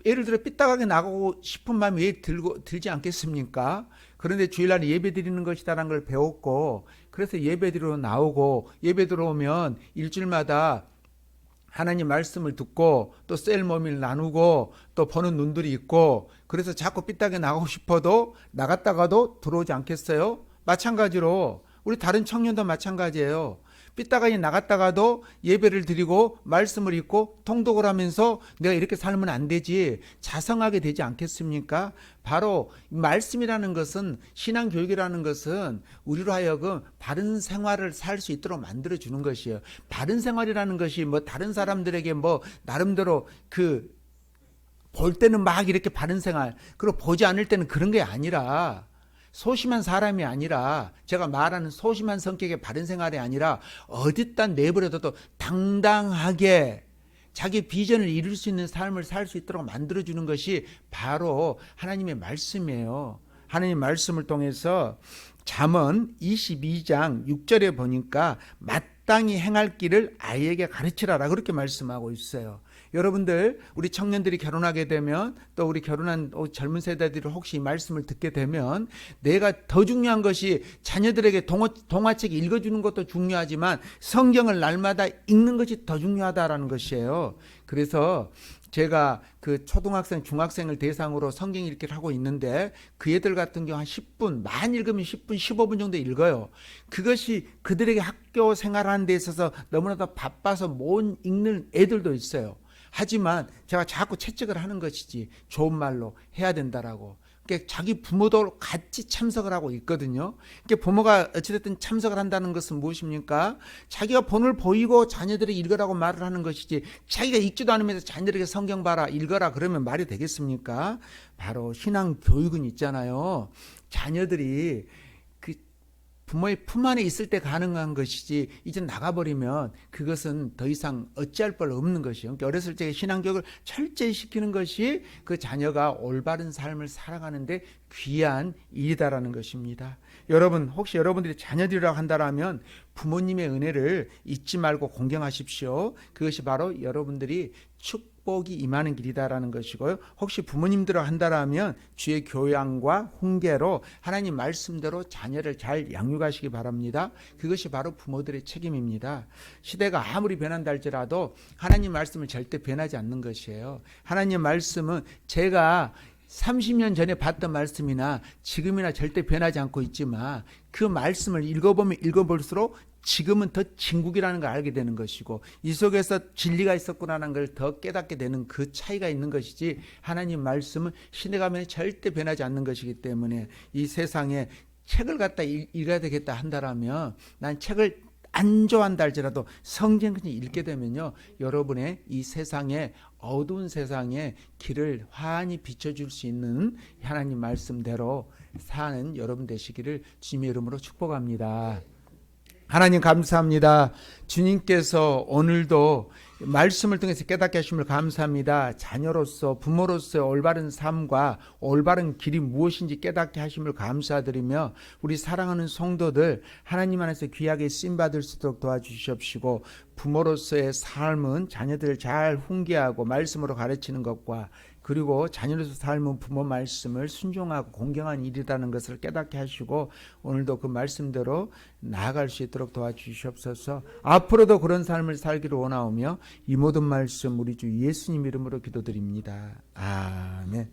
예를 들어 삐딱하게 나가고 싶은 마음이 왜 들지 않겠습니까? 그런데 주일날 예배 드리는 것이다라는 걸 배웠고, 그래서 예배 드리러 나오고, 예배 들어오면 일주일마다 하나님 말씀을 듣고 또 셀모밀 나누고 또 보는 눈들이 있고, 그래서 자꾸 삐딱하게 나가고 싶어도 나갔다가도 들어오지 않겠어요? 마찬가지로 우리 다른 청년도 마찬가지예요. 삐딱하게 나갔다가도 예배를 드리고 말씀을 읽고 통독을 하면서 내가 이렇게 살면 안 되지, 자성하게 되지 않겠습니까? 바로 말씀이라는 것은, 신앙교육이라는 것은 우리로 하여금 바른 생활을 살 수 있도록 만들어주는 것이에요. 바른 생활이라는 것이 뭐 다른 사람들에게 뭐 나름대로 볼 때는 막 이렇게 바른 생활, 그리고 보지 않을 때는 그런 게 아니라, 소심한 사람이 아니라, 제가 말하는 소심한 성격의 바른 생활이 아니라 어디다 내버려둬도 당당하게 자기 비전을 이룰 수 있는 삶을 살 수 있도록 만들어주는 것이 바로 하나님의 말씀이에요. 하나님 말씀을 통해서 잠언 22장 6절에 보니까 마땅히 행할 길을 아이에게 가르치라라 그렇게 말씀하고 있어요. 여러분들, 우리 청년들이 결혼하게 되면, 또 우리 결혼한 젊은 세대들이 혹시 이 말씀을 듣게 되면, 내가 더 중요한 것이 자녀들에게 동화책 읽어주는 것도 중요하지만 성경을 날마다 읽는 것이 더 중요하다라는 것이에요. 그래서 제가 그 초등학생, 중학생을 대상으로 성경 읽기를 하고 있는데, 그 애들 같은 경우 한 10분, 많이 읽으면 10분, 15분 정도 읽어요. 그것이 그들에게 학교 생활하는 데 있어서 너무나도 바빠서 못 읽는 애들도 있어요. 하지만 제가 자꾸 채찍을 하는 것이지, 좋은 말로 해야 된다라고. 자기 부모도 같이 참석을 하고 있거든요. 부모가 어찌됐든 참석을 한다는 것은 무엇입니까? 자기가 본을 보이고 자녀들이 읽으라고 말을 하는 것이지, 자기가 읽지도 않으면서 자녀들에게 성경 봐라, 읽어라 그러면 말이 되겠습니까? 바로 신앙 교육은 있잖아요. 자녀들이 그 부모의 품 안에 있을 때 가능한 것이지, 이제 나가버리면 그것은 더 이상 어찌할 바 없는 것이요. 그러니까 어렸을 적에 신앙교육을 철저히 시키는 것이 그 자녀가 올바른 삶을 살아가는데 귀한 일이다라는 것입니다. 여러분, 혹시 여러분들이 자녀들이라고 한다면 부모님의 은혜를 잊지 말고 공경하십시오. 그것이 바로 여러분들이 축복이 임하는 길이다라는 것이고요. 혹시 부모님들을 한다면 주의 교양과 훈계로 하나님 말씀대로 자녀를 잘 양육하시기 바랍니다. 그것이 바로 부모들의 책임입니다. 시대가 아무리 변한다 할지라도 하나님 말씀은 절대 변하지 않는 것이에요. 하나님 말씀은 제가 30년 전에 봤던 말씀이나 지금이나 절대 변하지 않고 있지만, 그 말씀을 읽어보면 읽어볼수록 지금은 더 진국이라는 걸 알게 되는 것이고, 이 속에서 진리가 있었구나라는 걸 더 깨닫게 되는 그 차이가 있는 것이지, 하나님 말씀은 시대가 변해 절대 변하지 않는 것이기 때문에 이 세상에 책을 갖다 읽어야 되겠다 한다라면, 난 책을 안 좋아한다 할지라도 성경을 읽게 되면요, 여러분의 이 세상에, 어두운 세상에 길을 환히 비춰줄 수 있는 하나님 말씀대로 사는 여러분 되시기를 주님의 이름으로 축복합니다. 하나님 감사합니다. 주님께서 오늘도 말씀을 통해서 깨닫게 하심을 감사합니다. 자녀로서, 부모로서 올바른 삶과 올바른 길이 무엇인지 깨닫게 하심을 감사드리며, 우리 사랑하는 성도들 하나님 안에서 귀하게 쓰임받을 수 있도록 도와주시옵시고, 부모로서의 삶은 자녀들을 잘 훈계하고 말씀으로 가르치는 것과, 그리고 자녀로서 삶은 부모 말씀을 순종하고 공경한 일이라는 것을 깨닫게 하시고, 오늘도 그 말씀대로 나아갈 수 있도록 도와주시옵소서. 앞으로도 그런 삶을 살기를 원하오며, 이 모든 말씀 우리 주 예수님 이름으로 기도드립니다. 아멘.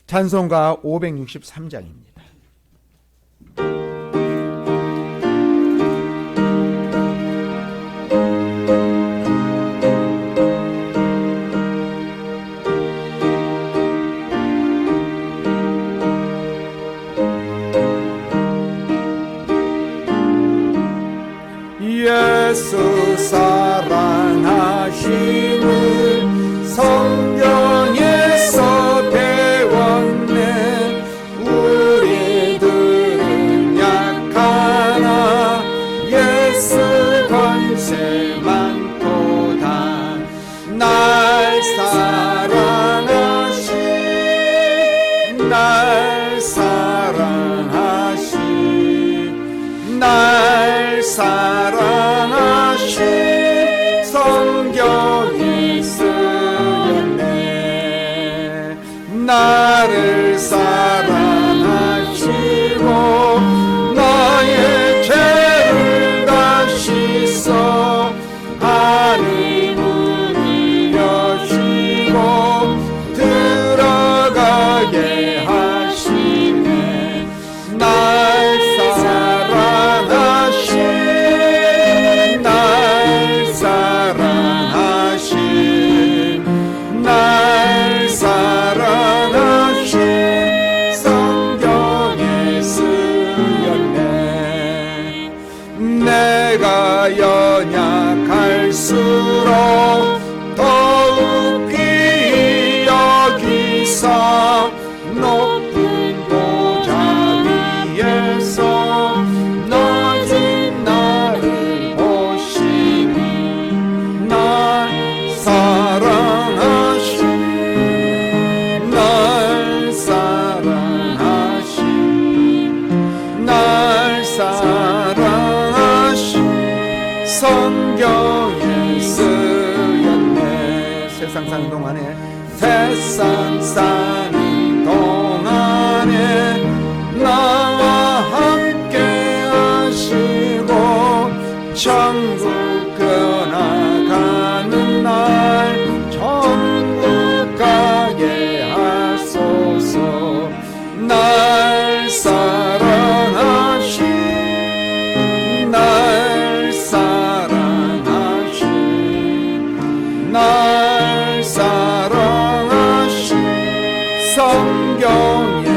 찬송가 563장입니다. 예수 사랑하심을 성경에서 배웠네. 우리들은 약하나 예수 권세 많도다. 날 사랑하심, 날 사랑하심, 날 사랑하신 성경이 쓰였네. 나를 사랑하시고 나의 죄를 다 씻어 하늘 문을 여시고 들어가게 하시네. 날 사랑하신, 날 사랑하신, 날 사랑하신 성경에 쓰였네. 내가 연약할수록 더욱 귀히 여기사 높은 보좌 위에서 낮은 나를 보시니. 날 사랑하신, 날 사랑하신, 날 사랑하신 성경에 쓰였네. 세상 사는 동안에, 세상 사는 동안에 나와 함께 하시고 천국 떠나가는 날 천국 가게 하소서. 날 사랑하신, 날 사랑하신, 날 사랑하신 성경에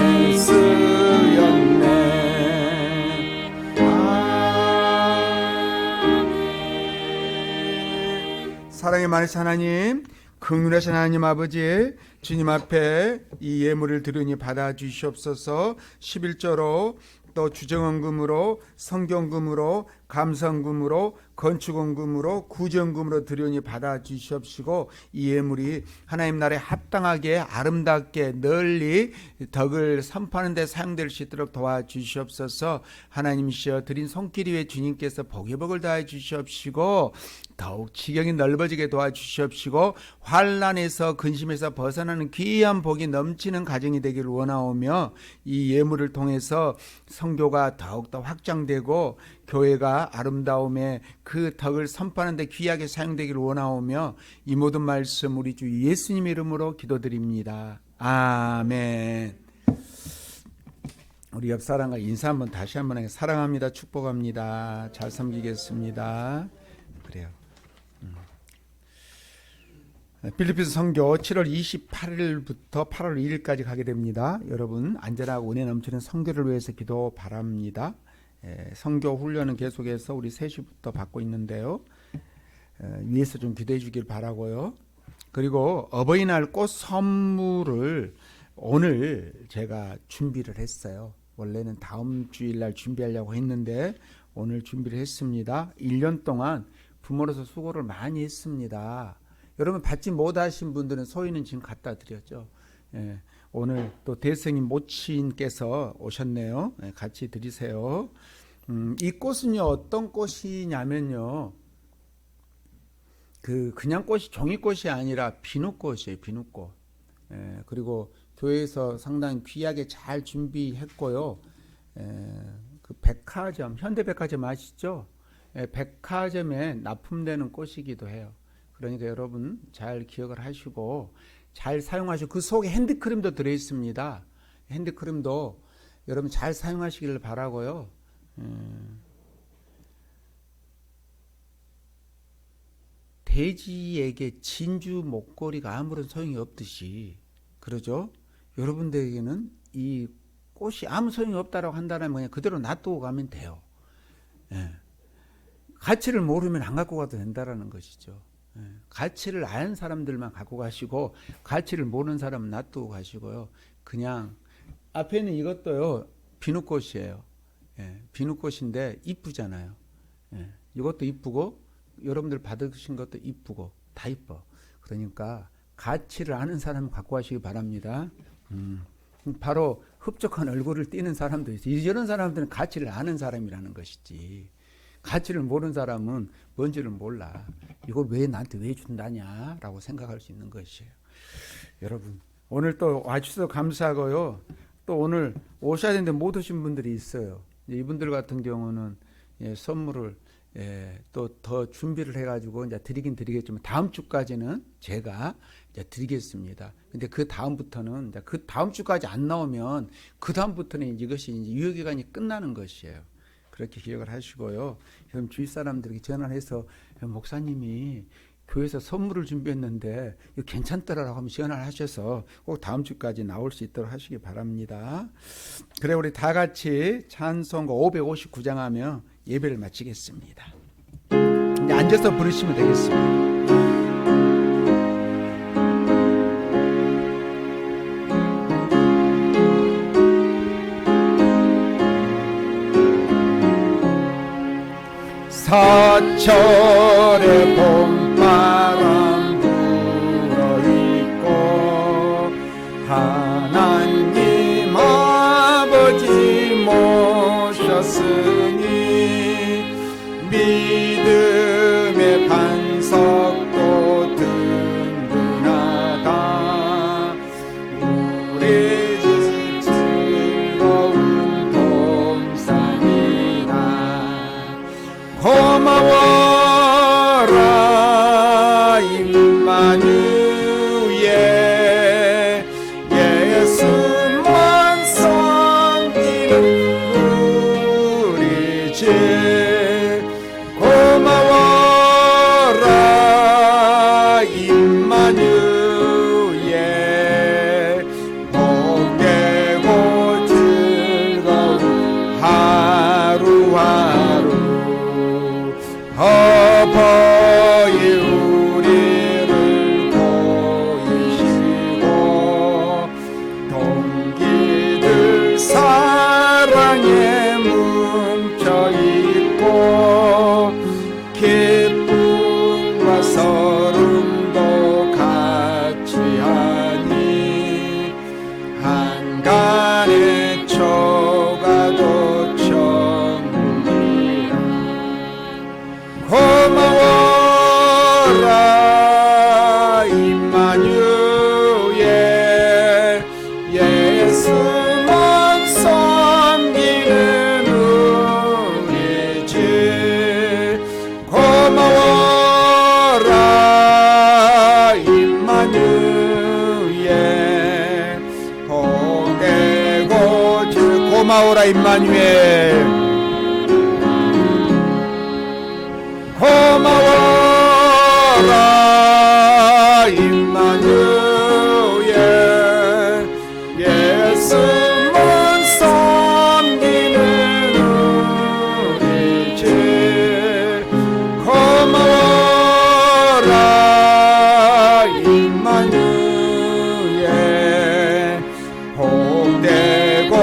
만하신 하나님, 긍휼하신 하나님 아버지, 주님 앞에 이 예물을 드리니 받아주시옵소서. 11조로 또 주정원금으로, 성경금으로, 감성금으로, 건축원금으로, 구정금으로 드리니 받아주시옵시고, 이 예물이 하나님 나라에 합당하게 아름답게 널리 덕을 선포하는 데 사용될 수 있도록 도와주시옵소서. 하나님이시여 드린 손길 위에 주님께서 복의 복을 다해 주시옵시고, 더욱 지경이 넓어지게 도와주시옵시고, 환난에서 근심에서 벗어나는 귀한 복이 넘치는 가정이 되기를 원하오며, 이 예물을 통해서 성교가 더욱더 확장되고 교회가 아름다움에 그 덕을 선포하는 데 귀하게 사용되기를 원하오며, 이 모든 말씀 우리 주 예수님의 이름으로 기도드립니다. 아멘. 우리 옆 사람과 인사 한번 다시 한번 하게. 사랑합니다. 축복합니다. 잘 섬기겠습니다. 그래요. 필리핀 선교 7월 28일부터 8월 2일까지 가게 됩니다. 여러분 안전하고 은혜 넘치는 선교를 위해서 기도 바랍니다. 선교 훈련은 계속해서 우리 3시부터 받고 있는데요. 위에서 좀 기도해 주길 바라고요. 그리고 어버이날 꽃 선물을 오늘 제가 준비를 했어요. 원래는 다음 주일날 준비하려고 했는데 오늘 준비를 했습니다. 1년 동안 부모로서 수고를 많이 했습니다. 여러분 받지 못하신 분들은 소위는 지금 갖다 드렸죠. 오늘 또 대성님 모친께서 오셨네요. 같이 드리세요. 이 꽃은요 어떤 꽃이냐면요, 그냥 꽃이 종이꽃이 아니라 비누꽃이에요. 비누꽃. 그리고 교회에서 상당히 귀하게 잘 준비했고요. 그 백화점, 현대백화점 아시죠? 백화점에 납품되는 꽃이기도 해요. 그러니까 여러분 잘 기억을 하시고 잘 사용하시고, 그 속에 핸드크림도 들어있습니다. 핸드크림도 여러분 잘 사용하시기를 바라고요. 돼지에게 진주 목걸이가 아무런 소용이 없듯이, 그러죠? 여러분들에게는 이 꽃이 아무 소용이 없다라고 한다면 그냥 그대로 놔두고 가면 돼요. 가치를 모르면 안 갖고 가도 된다라는 것이죠. 가치를 아는 사람들만 갖고 가시고, 가치를 모르는 사람은 놔두고 가시고요. 그냥 앞에는 이것도요 비누꽃이에요. 비누꽃인데 이쁘잖아요. 이것도 이쁘고 여러분들 받으신 것도 이쁘고 다 이뻐. 그러니까 가치를 아는 사람 갖고 가시기 바랍니다. 바로 흡족한 얼굴을 띠는 사람도 있어요. 이런 사람들은 가치를 아는 사람이라는 것이지, 가치를 모르는 사람은 뭔지를 몰라. 이걸 왜 나한테 왜 준다냐 라고 생각할 수 있는 것이에요. 여러분 오늘 또 와주셔서 감사하고요. 또 오늘 오셔야 되는데 못 오신 분들이 있어요. 이분들 같은 경우는 선물을 또 더 준비를 해가지고 이제 드리긴 드리겠지만 다음 주까지는 제가 이제 드리겠습니다. 근데 그 다음부터는 이제 그 다음 주까지 안 나오면 그 다음부터는 이것이 이제 유효기간이 끝나는 것이에요. 그렇게 기억을 하시고요. 그럼 주위 사람들에게 전화를 해서 목사님이 교회에서 선물을 준비했는데 이거 괜찮더라라고 하면 전화를 하셔서 꼭 다음 주까지 나올 수 있도록 하시기 바랍니다. 그래 우리 다 같이 찬송가 559장 하며 예배를 마치겠습니다. 이제 앉아서 부르시면 되겠습니다. 사철의 봄바람 불어있고 하나님 아버지 모셨으니 믿음의 반석도 든든하다. 우리 집 즐거운 봄산이다. 고마워라 임마누엘, 예수만 섬기는 우리 집. 고마워라 예수만 섬기는 우리 집 고마워라 임마누엘 복되고 주 고마워라 임마누엘 고마워라 임마누엘 예수만 섬기는 우리 집 고마워라 임마누엘 복되고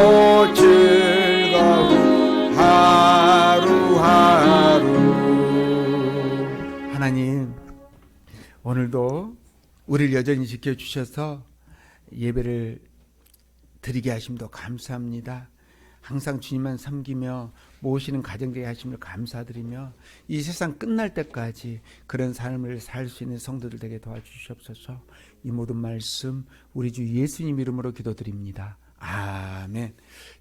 즐거운 하루하루. 하나님, 오늘도 우리를 여전히 지켜주셔서 예배를 드리게 하심도 감사합니다. 항상 주님만 섬기며 모시는 가정되게 하심을 감사드리며 이 세상 끝날 때까지 그런 삶을 살 수 있는 성도들 되게 도와주시옵소서. 이 모든 말씀 우리 주 예수님 이름으로 기도드립니다. 아멘.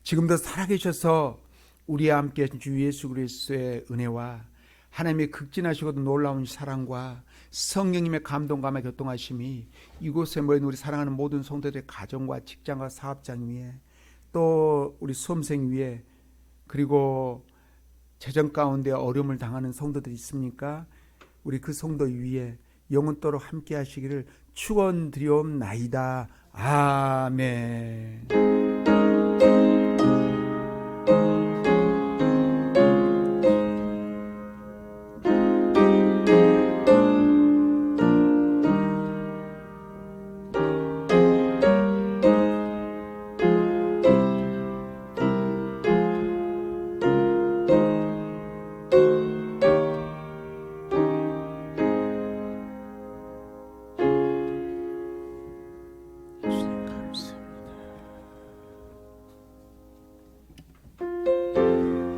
지금도 살아계셔서 우리와 함께 주 예수 그리스도의 은혜와 하나님의 극진하시고도 놀라운 사랑과 성령님의 감동감에 교통하심이 이곳에 모인 우리 사랑하는 모든 성도들의 가정과 직장과 사업장 위에 또 우리 수험생 위에 그리고 재정 가운데 어려움을 당하는 성도들이 있습니까? 우리 그 성도 위에 영원토록 함께 하시기를 축원드리옵나이다. 아멘.